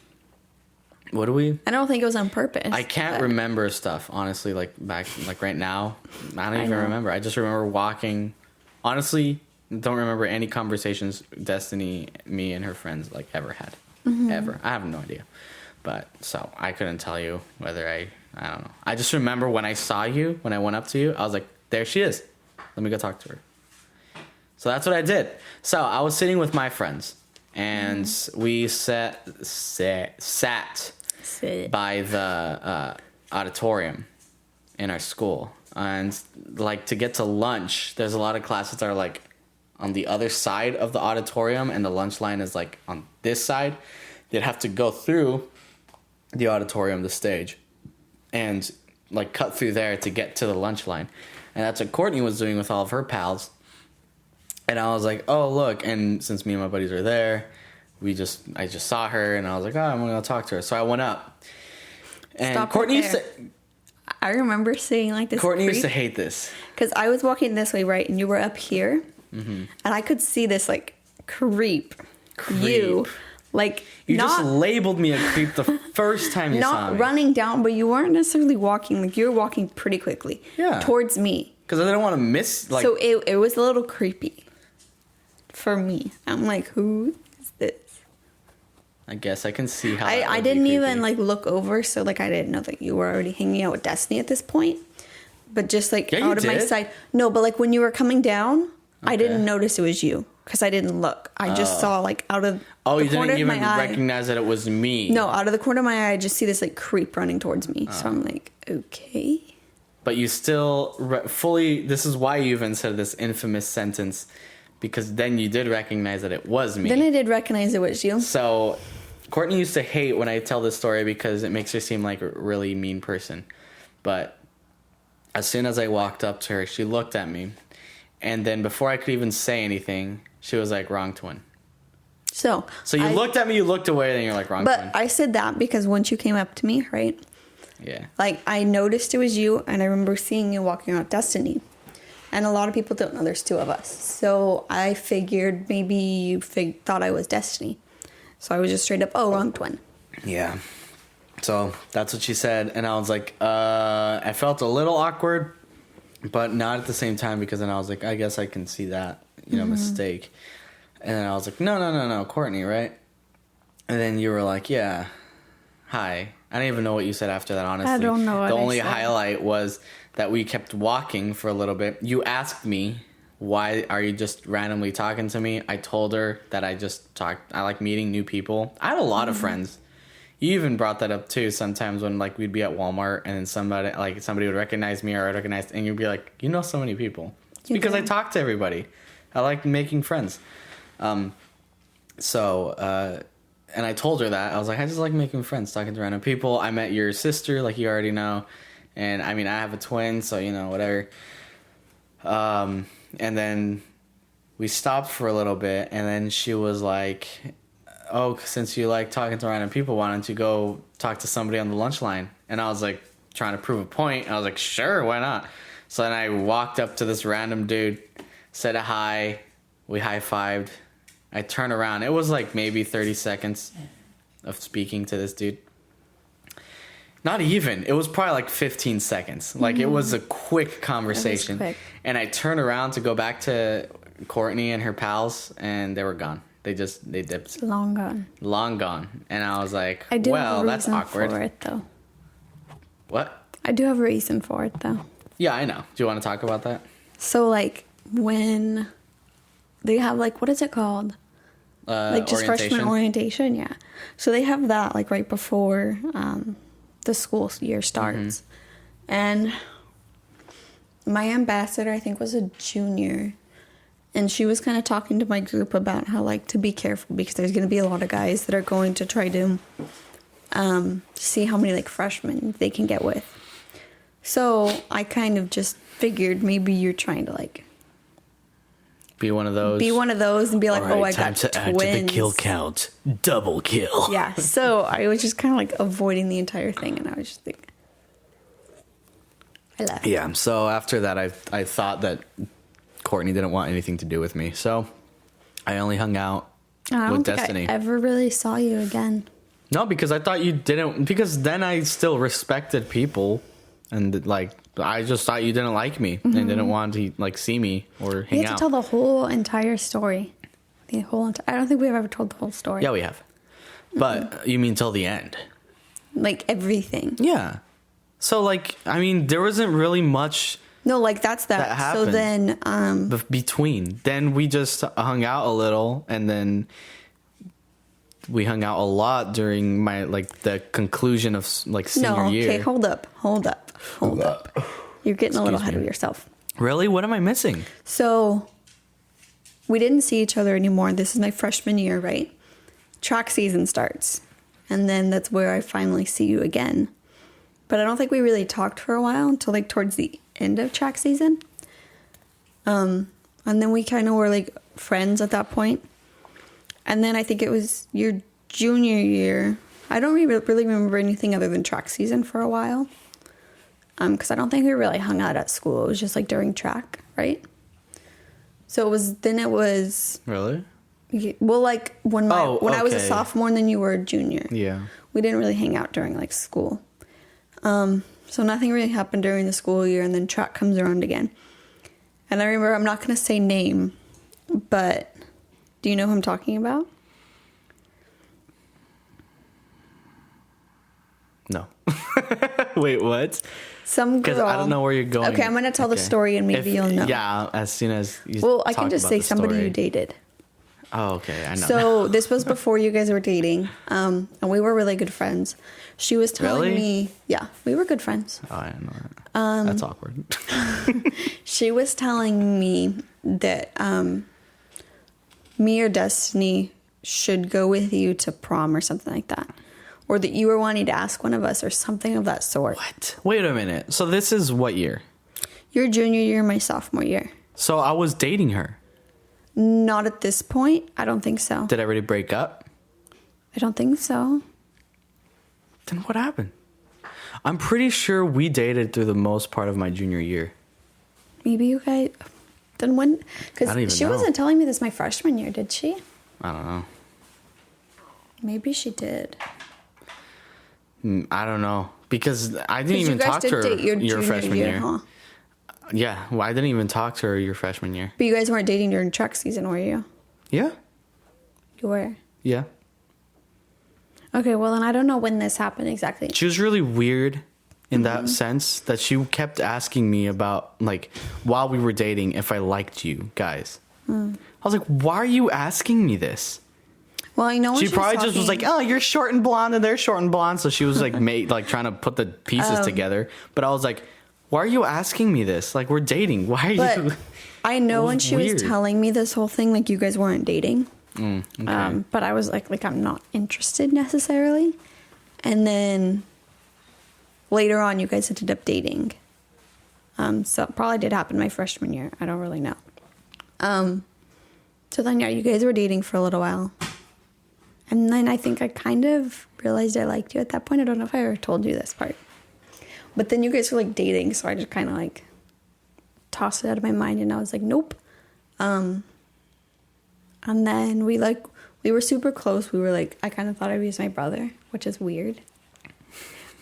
What do we? I don't think it was on purpose. I can't remember stuff, honestly, like back, like right now. I don't even remember. I just remember walking. Honestly, don't remember any conversations Destiny, me, and her friends like ever had. Ever. I have no idea. But so I couldn't tell you whether I don't know. I just remember when I saw you, when I went up to you, I was like, there she is. Let me go talk to her. So that's what I did. So I was sitting with my friends, and we sat by the auditorium in our school. And like to get to lunch, there's a lot of classes that are like on the other side of the auditorium, and the lunch line is like on this side. You'd have to go through the auditorium, the stage, and like cut through there to get to the lunch line. And that's what Courtney was doing with all of her pals. And I was like, oh, look. And since me and my buddies were there, I just saw her, and I was like, oh, I'm going to talk to her. So I went up. And Stop Courtney used to... I remember seeing like this Courtney used to hate this. Because I was walking this way, right? And you were up here. And I could see this like creep. You. Like, you just labeled me a creep the first time you saw me. Not running down, but you weren't necessarily walking. Like, you were walking pretty quickly. Yeah. Towards me. Because I didn't want to miss, like... So it was a little creepy. For me. I'm like, who is this? I guess I can see how I didn't even, like, look over. So, like, I didn't know that you were already hanging out with Destiny at this point. But just, like, out of my sight. No, but, like, when you were coming down, I didn't notice it was you. Because I didn't look. I just saw, like, out of the corner of my eye. Oh, you didn't even recognize that it was me. No, out of the corner of my eye, I just see this, like, creep running towards me. So I'm like, okay. But you still fully... This is why you even said this infamous sentence. Because then you did recognize that it was me. Then I did recognize it was you. So, Courtney used to hate when I tell this story because it makes her seem like a really mean person. But as soon as I walked up to her, she looked at me. And then before I could even say anything... She was like, wrong twin. So you looked at me, you looked away, then you're like, wrong twin. But I said that because once you came up to me, right? Yeah. Like, I noticed it was you, and I remember seeing you walking out Destiny. And a lot of people don't know there's two of us. So I figured maybe you thought I was Destiny. So I was just straight up, oh, wrong twin. Yeah. So that's what she said. And I was like, I felt a little awkward, but not at the same time, because then I was like, I guess I can see that. Mistake. And then I was like, no, Courtney, right? And then you were like, yeah, hi. I don't even know what you said after that, honestly. I don't know what The only I said. highlight was that we kept walking for a little bit. You asked me why are you just randomly talking to me? I told her that I like meeting new people. I had a lot of friends. You even brought that up too. Sometimes when like we'd be at Walmart and then somebody would recognize me or I'd recognize, and you'd be like, you know, so many people. It's because I talk to everybody. I like making friends. And I told her that I was like, I just like making friends, talking to random people. I met your sister, like you already know, and I mean I have a twin, so you know whatever. And then we stopped for a little bit, and then she was like, oh, since you like talking to random people, why don't you go talk to somebody on the lunch line? And I was like, trying to prove a point. I was like, sure, why not? So then I walked up to this random dude, said a hi, we high-fived. I turned around. It was like maybe 30 seconds of speaking to this dude. Not even. It was probably like 15 seconds. Like it was a quick conversation. Quick. And I turned around to go back to Courtney and her pals, and they were gone. They dipped. Long gone. Long gone. And I was like, I do well, have a that's reason awkward. for it, though. What? I do have a reason for it, though. Yeah, I know. Do you want to talk about that? So, like, when they have, like, what is it called? Like, just freshman orientation, yeah. So they have that, like, right before the school year starts. And my ambassador, I think, was a junior. And she was kind of talking to my group about how, like, to be careful because there's going to be a lot of guys that are going to try to see how many, like, freshmen they can get with. So I kind of just figured maybe you're trying to, like... Be one of those. Be one of those and be like, right, oh, I time got to twins. add to the kill count. Double kill. Yeah, so I was just kind of, like, avoiding the entire thing. And I was just like... I left. Yeah, so after that, I thought that Courtney didn't want anything to do with me. So I only hung out with Destiny. I ever really saw you again. No, because I thought you didn't. Because then I still respected people, and like I just thought you didn't like me and didn't want to like see me or hang You have out. to tell the whole entire story. I don't think we've ever told the whole story. Yeah, we have. But you mean till the end? Like everything. Yeah. So like, I mean, there wasn't really much. No, like that's that. That happened. So then, Between. Then we just hung out a little, and then we hung out a lot during my, like, the conclusion of, like, senior year. Okay, hold up. You're getting a little ahead of yourself. Really? What am I missing? So, we didn't see each other anymore. This is my freshman year, right? Track season starts. And then that's where I finally see you again. But I don't think we really talked for a while until, like, towards the end of track season. And then we kind of were, like, friends at that point. And then I think it was your junior year. I don't really remember anything other than track season for a while. Because I don't think we really hung out at school. It was just, like, during track, right? So it was... Really? Well, like, when I was a okay. sophomore and then you were a junior. Yeah. We didn't really hang out during, like, school. So nothing really happened during the school year, and then track comes around again. And I remember, I'm not going to say name, but do you know who I'm talking about? No. Wait, what? Some girl. Because I don't know where you're going. Okay, I'm going to tell the story, and maybe you'll know. Yeah, as soon as you Well, I talk can just about say the somebody story. you dated. Oh, okay, I know. So this was before you guys were dating, and we were really good friends. She was telling me, yeah, we were good friends. Oh, I didn't know that. That's awkward. She was telling me that me or Destiny should go with you to prom or something like that. Or that you were wanting to ask one of us or something of that sort. What? Wait a minute. So this is what year? Your junior year, my sophomore year. So I was dating her. Not at this point. I don't think so. Did I already break up? I don't think so. Then what happened? I'm pretty sure we dated through the most part of my junior year. Maybe you guys... Then when... I don't even Because she know. wasn't telling me this my freshman year, did she? I don't know. Maybe she did. I don't know. Because I didn't 'Cause even you guys talk to did her date your your junior freshman year. Huh? Yeah, well, I didn't even talk to her your freshman year. But you guys weren't dating during track season, were you? Yeah? You were. Yeah. Okay, well, then I don't know when this happened exactly. She was really weird in that sense that she kept asking me about, like, while we were dating, if I liked you guys. I was like, why are you asking me this? Well, you know what She probably just was like, oh, you're short and blonde and they're short and blonde. So she was like, trying to put the pieces together. But I was like, why are you asking me this? Like, we're dating. Why are you? I know when she was telling me this whole thing, like, you guys weren't dating. Okay. But I was like, I'm not interested necessarily. And then later on, you guys ended up dating. So it probably did happen my freshman year. I don't really know. So then, yeah, you guys were dating for a little while. And then I think I kind of realized I liked you at that point. I don't know if I ever told you this part. But then you guys were, like, dating, so I just kind of, like, tossed it out of my mind, and I was like, nope. And then we were super close. We were, like, I kind of thought I was my brother, which is weird.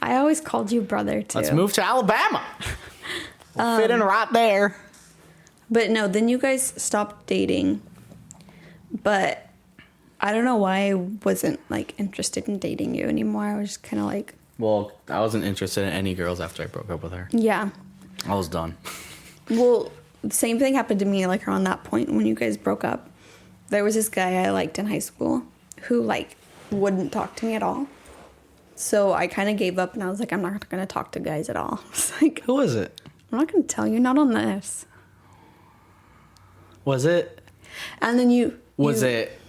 I always called you brother, too. Let's move to Alabama. We'll fit in right there. But no, then you guys stopped dating. But I don't know why I wasn't, like, interested in dating you anymore. I was just kind of like... Well, I wasn't interested in any girls after I broke up with her. Yeah. I was done. Well, the same thing happened to me, like, around that point when you guys broke up. There was this guy I liked in high school who, like, wouldn't talk to me at all. So I kind of gave up, and I was like, I'm not going to talk to guys at all. It's like... Who is it? I'm not going to tell you, not on this. Was it? And then you... Was it...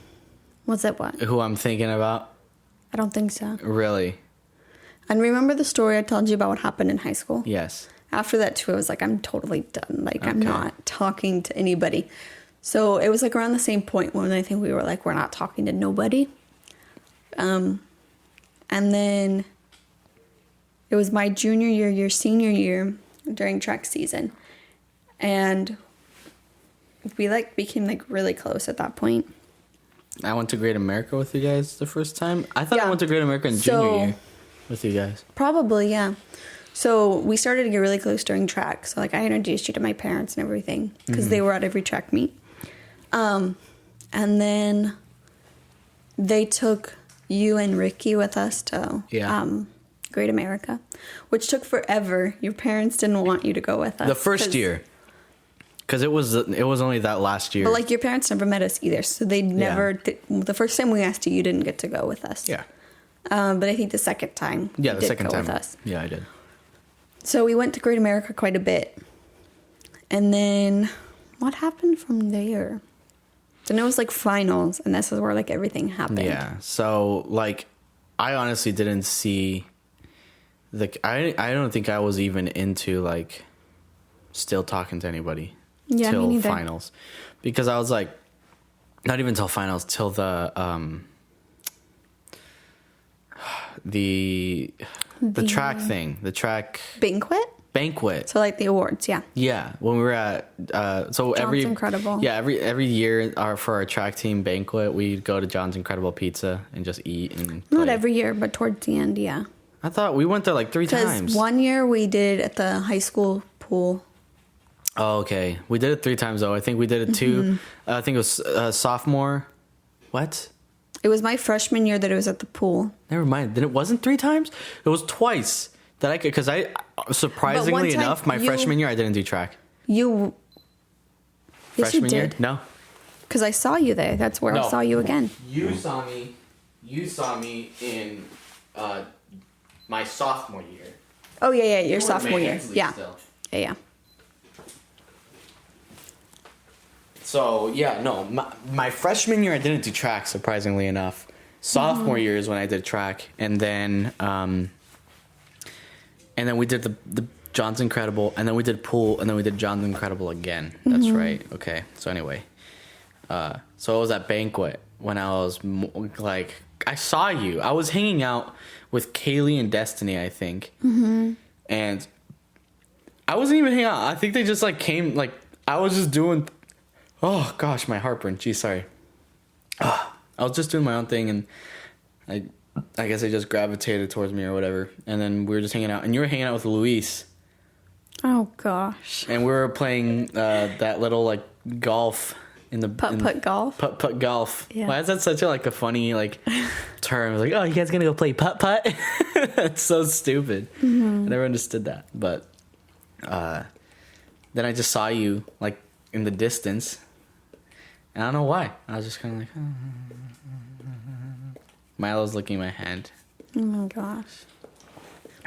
Was it what? Who I'm thinking about? I don't think so. Really? And remember the story I told you about what happened in high school? Yes. After that, too, I was like, I'm totally done. Like, I'm not talking to anybody. So it was, like, around the same point when I think we were like, we're not talking to nobody. And then it was my junior year, your senior year during track season. And we, like, became, like, really close at that point. I went to Great America with you guys the first time. I thought I went to Great America in junior year with you guys. Probably, yeah. So we started to get really close during track. So, like, I introduced you to my parents and everything because they were at every track meet. And then they took you and Ricky with us to Great America, which took forever. Your parents didn't want you to go with us. The first year. Because it was only that last year. But, like, your parents never met us either. So they never... the first time we asked you, you didn't get to go with us. Yeah. But I think the second time you did go with us. Yeah, I did. So we went to Great America quite a bit. And then what happened from there? Then it was, like, finals. And this is where, like, everything happened. Yeah. So, like, I honestly didn't see... I don't think I was even into, like, still talking to anybody. Yeah, till me neither. finals, because I was like, not even till finals, till the track thing, the track banquet. So, like, the awards, yeah. Yeah, when we were at John's Incredible. Yeah, every year for our track team banquet, we'd go to John's Incredible Pizza and just eat and play. Not every year, but towards the end, yeah. I thought we went there like 3 times. Because one year we did it at the high school pool. Oh, okay. We did it 3 times, though. I think we did it 2. I think it was sophomore. What? It was my freshman year that it was at the pool. Never mind. Then it wasn't 3 times? It was twice that I could... Because surprisingly enough, my freshman year, I didn't do track. Yes, Freshman you year? did. No. Because I saw you there. That's where I saw you again. You saw me in my sophomore year. Oh, yeah, your sophomore year. Yeah. Still. Yeah. So, yeah, no. My freshman year, I didn't do track, surprisingly enough. Sophomore year is when I did track. And then we did the John's Incredible. And then we did pool. And then we did John's Incredible again. That's right. Okay. So, anyway. So, it was at banquet when I was, like... I saw you. I was hanging out with Kaylee and Destiny, I think. Mm-hmm. And I wasn't even hanging out. I think they just, like, came... Like, I was just doing... Oh, gosh, my heartburn. Geez, sorry. I was just doing my own thing, and I guess they just gravitated towards me or whatever. And then we were just hanging out. And you were hanging out with Luis. Oh, gosh. And we were playing that little, like, golf in the Putt golf. Putt golf. Yeah. Why is that such a funny term? Like, oh, you guys gonna go play putt? It's so stupid. I never understood that. But then I just saw you in the distance, and I don't know why. I was just kind of like, Milo's licking my hand. Oh my gosh.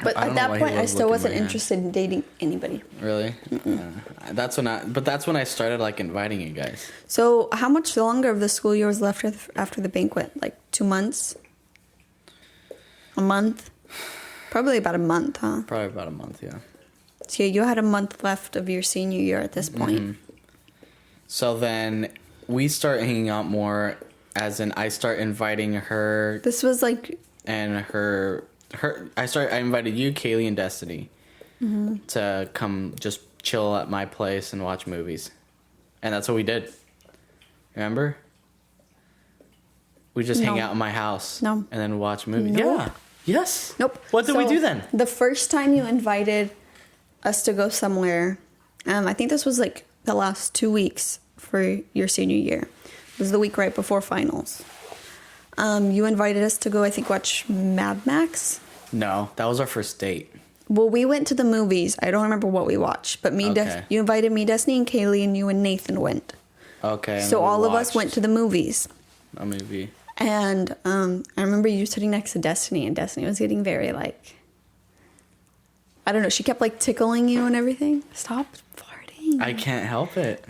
But at that point, I still wasn't interested in dating anybody. Really? That's when I started inviting you guys. So how much longer of the school year was left after the banquet? 2 months? A month? Probably about a month, huh? Probably about a month, yeah. So you had a month left of your senior year at this point. Mm-hmm. So then we start hanging out more, as in I start inviting her. This was and her. I invited you, Kaylee, and Destiny to come just chill at my place and watch movies. And that's what we did. Remember? We just hang out in my house. No. And then watch movies. Nope. Yeah. Yes. Nope. What did we do then? The first time you invited us to go somewhere, I think this was the last 2 weeks for your senior year. It was the week right before finals. You invited us to go, I think, watch Mad Max. No, that was our first date. Well, we went to the movies. I don't remember what we watched, but you invited me, Destiny, and Kaylee, and you and Nathan went. Okay. So all of us went to the movies. A movie. And I remember you sitting next to Destiny, and Destiny was getting very I don't know, she kept tickling you and everything. Stop farting. I can't help it.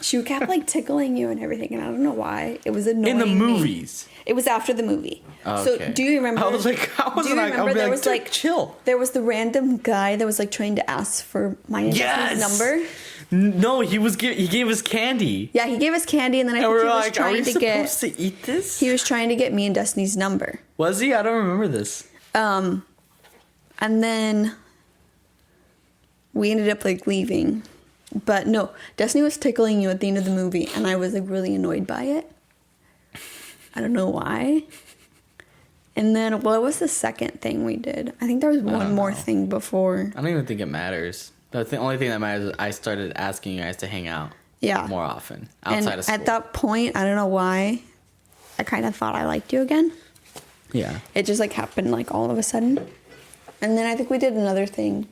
She kept tickling you and everything, and I don't know why. It was annoying. In the me. movies. It was after the movie. Okay. So do you remember? I was like, how was I? I was like, chill. There was the random guy that was trying to ask for my number. No, he gave us candy. Yeah, he gave us candy, and then I think he was trying to get. Supposed to eat this? He was trying to get me and Destiny's number. Was he? I don't remember this. And then we ended up leaving. But no, Destiny was tickling you at the end of the movie, and I was really annoyed by it. I don't know why. And then, what was the second thing we did? I think there was one more thing before. I don't even think it matters. The only thing that matters is I started asking you guys to hang out. Yeah. More often outside of school. At that point, I don't know why, I kind of thought I liked you again. Yeah. It just happened all of a sudden. And then I think we did another thing.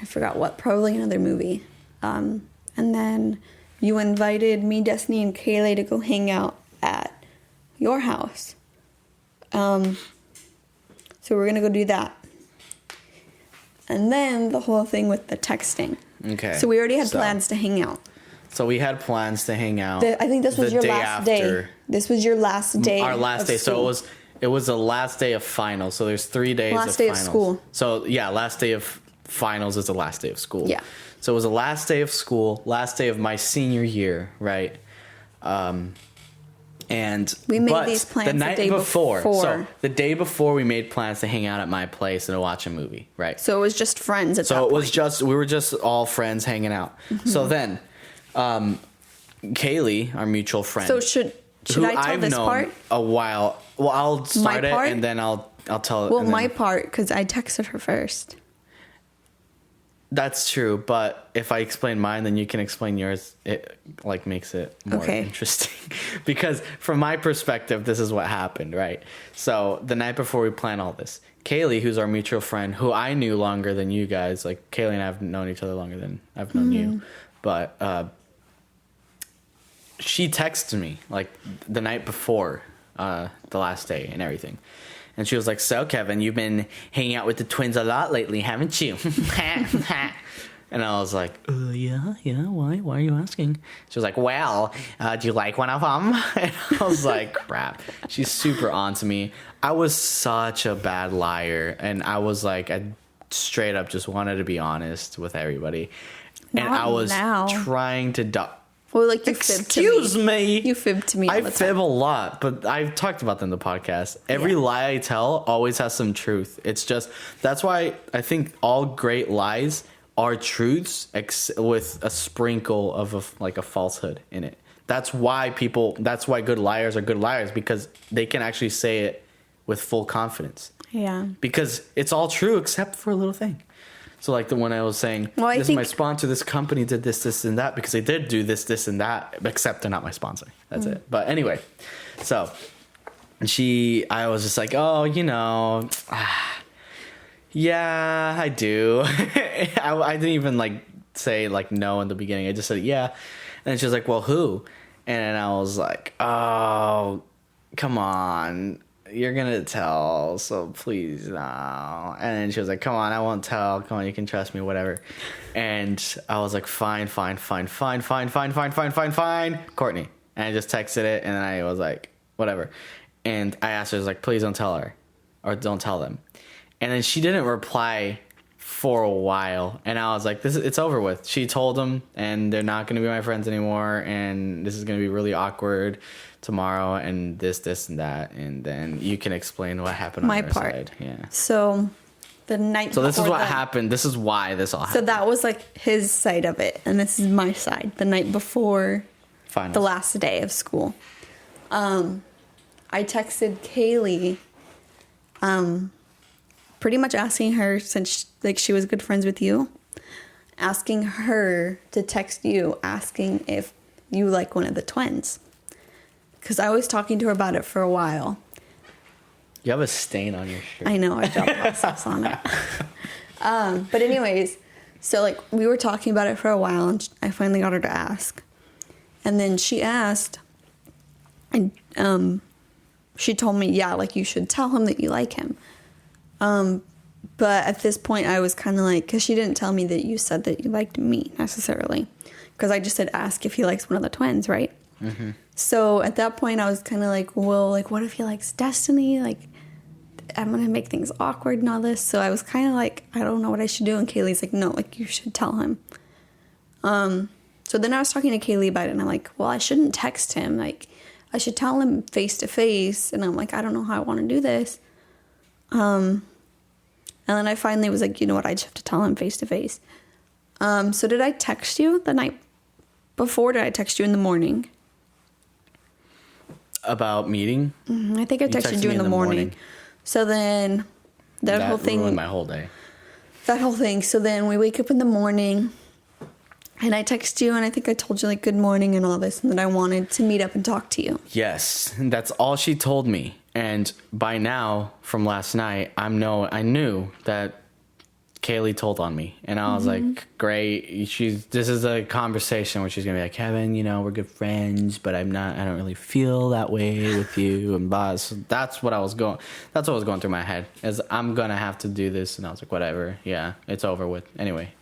I forgot what. Probably another movie. And then you invited me, Destiny, and Kaylee to go hang out at your house. So we're gonna go do that. And then the whole thing with the texting. Okay. So we already had plans to hang out. So we had plans to hang out. I think this was your last day. This was your last day. Our last day. School. So it was the last day of finals. So there's 3 days last of day finals. Of school. So yeah, last day of finals is the last day of school. Yeah. So it was the last day of school, last day of my senior year, right? And we made these plans the night before. So the day before, we made plans to hang out at my place and to watch a movie, right? So it was just friends at that point. So we were just all friends hanging out. Mm-hmm. So then, Kaylee, our mutual friend. So should I tell this part? A while. Well, I'll start it and then I'll tell it. Well, my part, because I texted her first. That's true, but if I explain mine, then you can explain yours. It makes it more interesting. Because from my perspective, this is what happened, right? So the night before we planned all this, Kaylee, who's our mutual friend, who I knew longer than you guys, Kaylee and I have known each other longer than I've known you, but she texted me the night before the last day and everything. And she was like, so, Kevin, you've been hanging out with the twins a lot lately, haven't you? And I was like, yeah, why? Why are you asking? She was like, well, do you like one of them? And I was like, crap. She's super on to me. I was such a bad liar. And I was like, I straight up just wanted to be honest with everybody. And I was trying to... Well, you fibbed to me. Excuse me. You fibbed to me all the time. I fib a lot, but I've talked about them in the podcast. Every lie I tell always has some truth. It's just, that's why I think all great lies are truths with a sprinkle of a falsehood in it. That's why good liars are good liars, because they can actually say it with full confidence. Yeah. Because it's all true except for a little thing. So like the one I was saying, Well, I this is think- my sponsor, this company did this, and that, because they did do this, and that, except they're not my sponsor. That's it. But anyway, so I was just like, oh, yeah, I do. I didn't even like say like no in the beginning. I just said, yeah. And she was like, well, who? And I was like, oh, come on. You're going to tell, so please no. And then she was like, come on, I won't tell. Come on, you can trust me, whatever. And I was like, fine. Courtney. And I just texted it, and then I was like, whatever. And I asked her, I was like, please don't tell her, or don't tell them. And then she didn't reply for a while, and I was like, it's over with. She told them, and they're not going to be my friends anymore, and this is going to be really awkward tomorrow, and this and that, and then you can explain what happened on your side. Yeah. So the night So this is before what happened. This is why this all happened. So that was like his side of it, and this is my side. The night before Finals. the last day of school, I texted Kaylee, pretty much asking her, since she was good friends with you, asking her to text you, asking if you like one of the twins. Because I was talking to her about it for a while. You have a stain on your shirt. I know, I dropped hot sauce on it. But anyways, so like we were talking about it for a while, and I finally got her to ask. And then she asked, and she told me, yeah, like you should tell him that you like him. But at this point I was kind of like, because she didn't tell me that you said that you liked me necessarily. Because I just said ask if he likes one of the twins, right? Mm-hmm. So at that point I was kind of like, well, like what if he likes Destiny? Like I'm going to make things awkward and all this. So I was kind of like, I don't know what I should do. And Kaylee's like, no, like you should tell him. So then I was talking to Kaylee about it, and I'm like, well, I shouldn't text him. Like I should tell him face to face. And I'm like, I don't know how I want to do this. And then I finally was like, you know what? I just have to tell him face to face. So did I text you the night before? Did I text you in the morning? About meeting? Mm-hmm. I think I texted you in the morning. So then that whole thing ruined my whole day. That whole thing. So then we wake up in the morning, and I text you, and I think I told you like good morning and all this, and that I wanted to meet up and talk to you. Yes, that's all she told me. And by now, from last night, I knew that Kaylee told on me, and I was like, great. This is a conversation where she's gonna be like, Kevin, we're good friends, but I don't really feel that way with you, and blah. So that's what was going through my head, is I'm gonna have to do this. And I was like, whatever, yeah, it's over with. Anyway,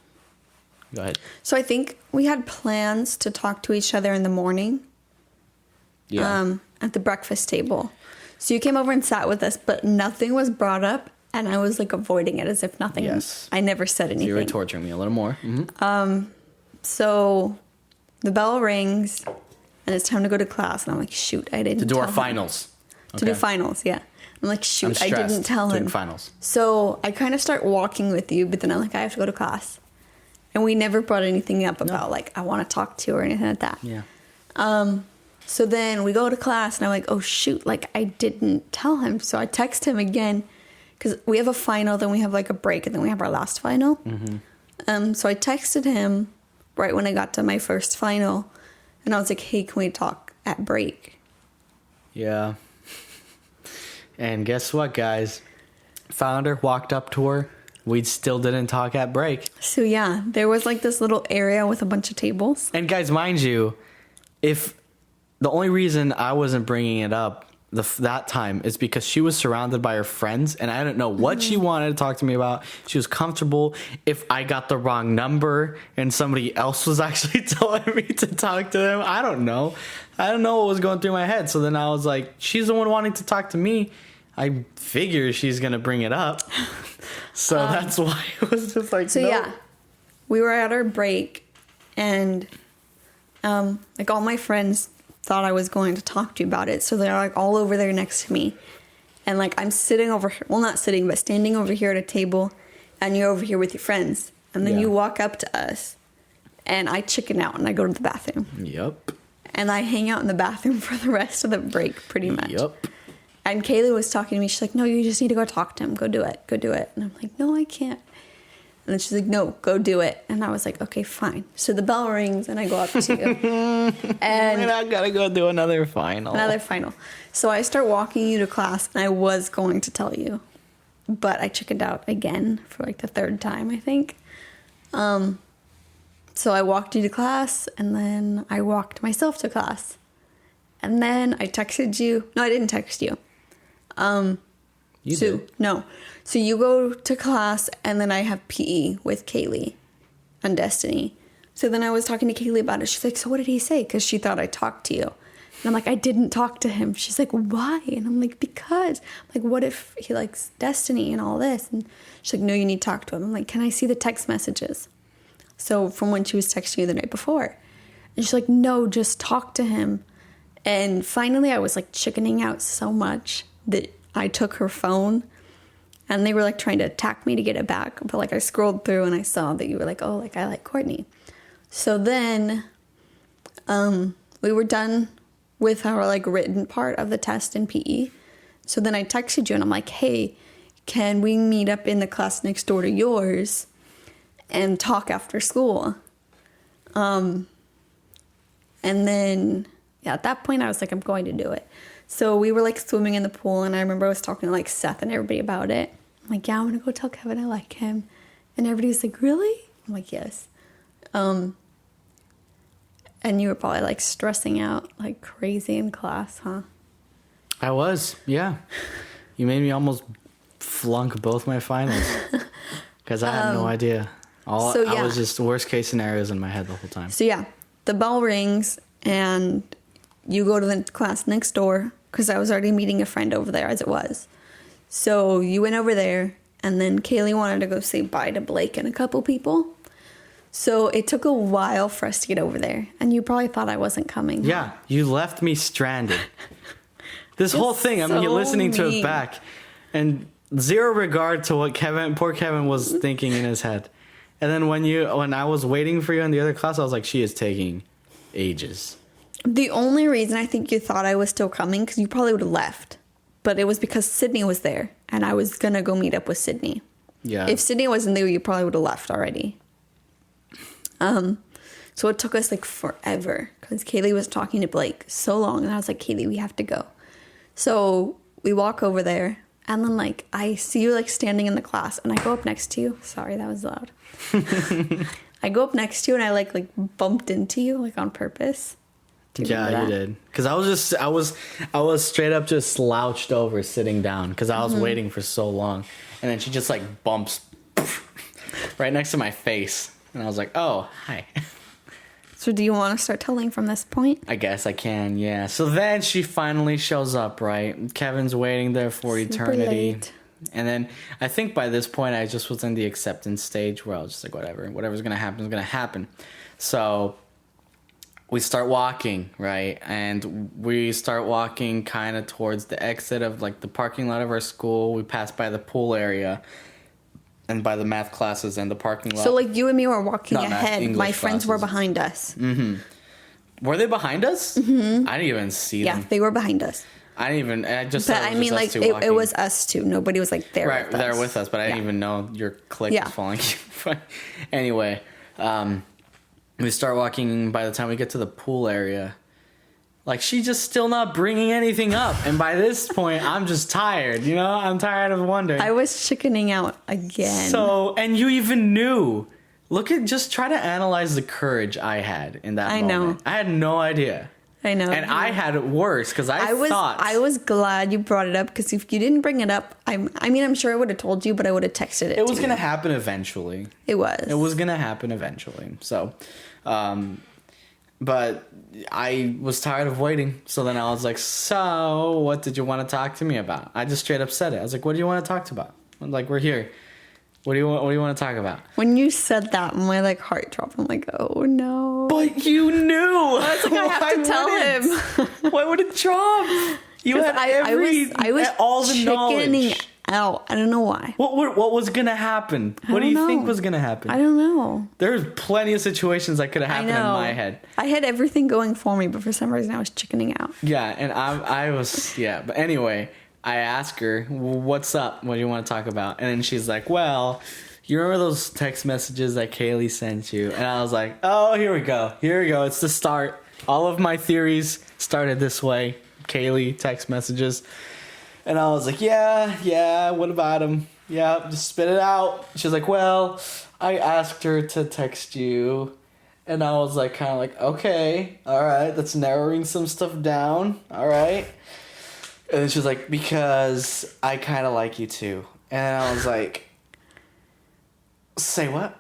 go ahead. So I think we had plans to talk to each other in the morning. Yeah. At the breakfast table. So you came over and sat with us, but nothing was brought up. And I was like avoiding it as if nothing. Yes. I never said anything. So you were torturing me a little more. Mm-hmm. So the bell rings, and it's time to go to class. And I'm like, shoot, I didn't. To do tell our him. finals. To do finals, yeah. I'm like, shoot, I didn't tell him. Doing finals. So I kind of start walking with you, but then I'm like, I have to go to class. And we never brought anything up about like I want to talk to or anything like that. Yeah. So then we go to class, and I'm like, oh shoot, like I didn't tell him. So I text him again. Because we have a final, then we have like a break, and then we have our last final. Mm-hmm. So I texted him right when I got to my first final, and I was like, hey, can we talk at break? Yeah. And guess what, guys? Found her, walked up to her. We still didn't talk at break. So yeah, there was like this little area with a bunch of tables. And guys, mind you, if the only reason I wasn't bringing it up that time is because she was surrounded by her friends, and I didn't know what she wanted to talk to me about. She was comfortable. If I got the wrong number and somebody else was actually telling me to talk to them, I don't know what was going through my head. So then I was like, she's the one wanting to talk to me. I figure she's gonna bring it up. So that's why it was just like, so no. Yeah, we were at our break, and like all my friends thought I was going to talk to you about it. So they're like all over there next to me. And like I'm sitting over here, well, not sitting, but standing over here at a table, and you're over here with your friends. And then you walk up to us, and I chicken out and I go to the bathroom. Yep. And I hang out in the bathroom for the rest of the break, pretty much. Yep. And Kaylee was talking to me. She's like, no, you just need to go talk to him. Go do it. And I'm like, no, I can't. And then she's like, no, go do it. And I was like, okay, fine. So the bell rings and I go up to you. And I gotta go do another final. So I start walking you to class, and I was going to tell you, but I chickened out again for like the third time, I think. So I walked you to class, and then I walked myself to class. And then I texted you. No, I didn't text you. You did? No. So you go to class, and then I have PE with Kaylee and Destiny. So then I was talking to Kaylee about it. She's like, so what did he say? Because she thought I talked to you. And I'm like, I didn't talk to him. She's like, why? And I'm like, because. I'm like, what if he likes Destiny and all this? And she's like, no, you need to talk to him. I'm like, can I see the text messages? So from when she was texting you the night before. And she's like, no, just talk to him. And finally I was like chickening out so much that I took her phone, and they were like trying to attack me to get it back. But like I scrolled through and I saw that you were like, oh, like I like Courtney. So then we were done with our like written part of the test in PE. So then I texted you and I'm like, hey, can we meet up in the class next door to yours and talk after school? And then, yeah, at that point I was like, I'm going to do it. So we were like swimming in the pool, and I remember I was talking to like Seth and everybody about it. I'm like, yeah, I'm going to go tell Kevin I like him. And everybody's like, really? I'm like, yes. And you were probably like stressing out like crazy in class, huh? I was, yeah. You made me almost flunk both my finals because I had no idea. I was just worst case scenarios in my head the whole time. So yeah, the bell rings and you go to the class next door because I was already meeting a friend over there as it was. So you went over there, and then Kaylee wanted to go say bye to Blake and a couple people. So it took a while for us to get over there, and you probably thought I wasn't coming. Yeah, you left me stranded. This whole thing, I mean, you're listening to it back, and zero regard to what poor Kevin was thinking in his head. And then when I was waiting for you in the other class, I was like, she is taking ages. The only reason I think you thought I was still coming, because you probably would have left, but it was because Sydney was there, and I was going to go meet up with Sydney. Yeah. If Sydney wasn't there, you probably would have left already. So it took us like forever, because Kaylee was talking to Blake so long, and I was like, Kaylee, we have to go. So we walk over there, and then like I see you like standing in the class, and I go up next to you. Sorry, that was loud. I go up next to you, and I like bumped into you like on purpose. Yeah, you did. Because I was straight up just slouched over, sitting down, because I was waiting for so long, and then she just like bumps right next to my face, and I was like, "Oh, hi." So do you want to start telling from this point? I guess I can, yeah. So then she finally shows up, right? Kevin's waiting there for eternity. Late. And then I think by this point I just was in the acceptance stage where I was just like, whatever's going to happen is going to happen. So we start walking, right? And we start walking kind of towards the exit of like the parking lot of our school. We pass by the pool area and by the math classes and the parking lot. So like you and me were walking ahead. English My friends classes. were behind us. Mm-hmm. Were they behind us? Mm-hmm. I didn't even see them. Yeah, they were behind us. I just But saw I mean, like it was us two. Nobody was like there. Right, with us. there with us, but I didn't even know your click was falling. Anyway, we start walking. By the time we get to the pool area, like she's just still not bringing anything up, and by this point, I'm just tired. You know, I'm tired of wondering. I was chickening out again. So, and you even knew. Just try to analyze the courage I had in that moment. know. I had no idea. I know. And I had it worse because I was glad you brought it up, because if you didn't bring it up, I'm sure I would have told you, but I would have texted it. It was going to happen eventually. It was. It was going to happen eventually. So, but I was tired of waiting. So then I was like, so what did you want to talk to me about? I just straight up said it. I was like, what do you want to talk about? I'm like, we're here. What do you want to talk about? When you said that, my like heart dropped. I'm like, oh no. But you knew. I was like, I have to tell him. Why would it drop? You had I was all the chickening knowledge. out. I don't know why. What was gonna happen? What do you think was gonna happen? I don't know. There's plenty of situations that could have happened in my head. I had everything going for me, but for some reason I was chickening out. Yeah, and I was but anyway, I asked her, "What's up? What do you want to talk about?" And then she's like, "Well, You remember those text messages that Kaylee sent you? And I was like, oh, here we go. Here we go. It's the start. All of my theories started this way. Kaylee text messages. And I was like, yeah, what about him? Yeah, just spit it out. She's like, well, I asked her to text you. And I was like, kind of like, okay, all right, that's narrowing some stuff down. All right. And then she was like, because I kind of like you too. And I was like, say what?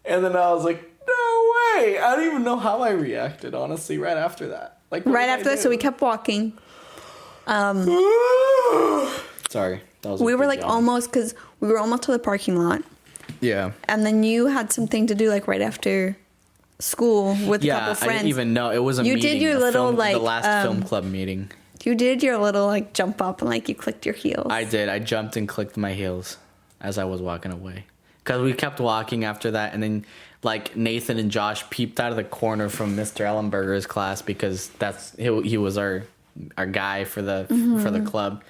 And then I was like, no way. I don't even know how I reacted, honestly, right after that. Like Right after that, so we kept walking. Sorry. That was We were like almost, because we were almost to the parking lot. Yeah. And then you had something to do like right after school with a couple friends. I didn't even know. It was a you meeting. Did your little like the last film club meeting. You did your little like jump up and like you clicked your heels. I did. I jumped and clicked my heels as I was walking away. Because we kept walking after that, and then like Nathan and Josh peeped out of the corner from Mr. Ellenberger's class because he was our guy for the club.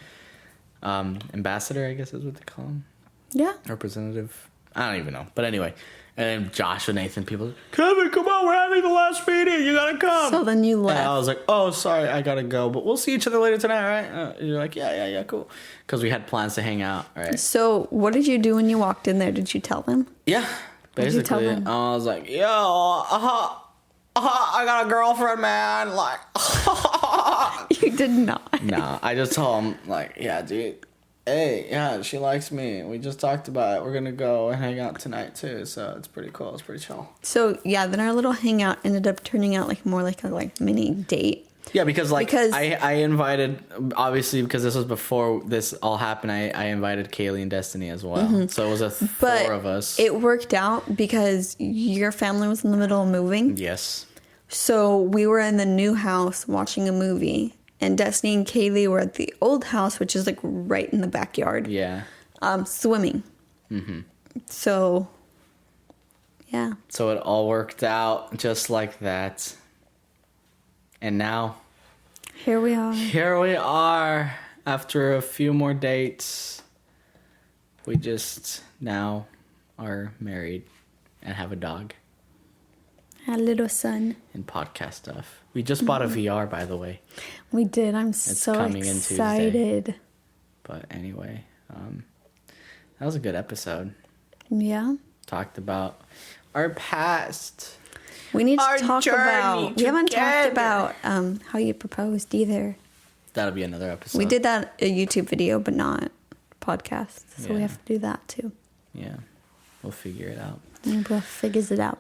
Ambassador, I guess is what they call him. Yeah. Representative. I don't even know. But anyway. And then Josh and Nathan, people, Kevin, come on, we're having the last meeting. You gotta come. So then you left. And I was like, oh, sorry, I gotta go. But we'll see each other later tonight, all right? You're like, yeah, cool. Because we had plans to hang out, all right? So what did you do when you walked in there? Did you tell them? Yeah, basically. What did you tell them? I was like, yo, I got a girlfriend, man. Like, You did not. No, I just told him, like, yeah, dude. Hey, yeah, she likes me. We just talked about it. We're going to go and hang out tonight, too. So it's pretty cool. It's pretty chill. So, yeah, then our little hangout ended up turning out like more like a mini date. Yeah, because I invited, obviously, because this was before this all happened, I invited Kaylee and Destiny as well. Mm-hmm. So it was four of us. It worked out because your family was in the middle of moving. Yes. So we were in the new house watching a movie. And Destiny and Kaylee were at the old house, which is like right in the backyard. Yeah. Swimming. Mm-hmm. So, yeah. So it all worked out just like that. And now... Here we are. Here we are. After a few more dates, we just now are married and have a dog. A little son. And podcast stuff. We just bought a VR, by the way. We did. I'm so excited. But anyway, that was a good episode. Yeah. Talked about our past. We need to talk about. We haven't talked about how you proposed either. That'll be another episode. We did that a YouTube video, but not podcast. So we have to do that too. Yeah, we'll figure it out. We'll figures it out.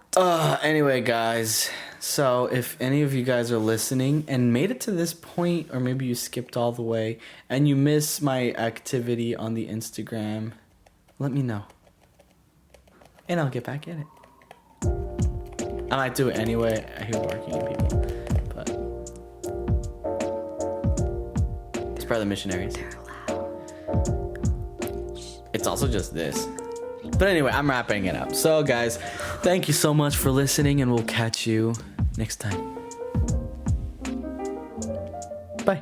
Anyway, guys. So if any of you guys are listening and made it to this point, or maybe you skipped all the way and you miss my activity on the Instagram, let me know. And I'll get back at it. I might do it anyway. I hate working with people. But it's part of the missionaries. It's also just this. But anyway, I'm wrapping it up. So, guys, thank you so much for listening, and we'll catch you next time. Bye.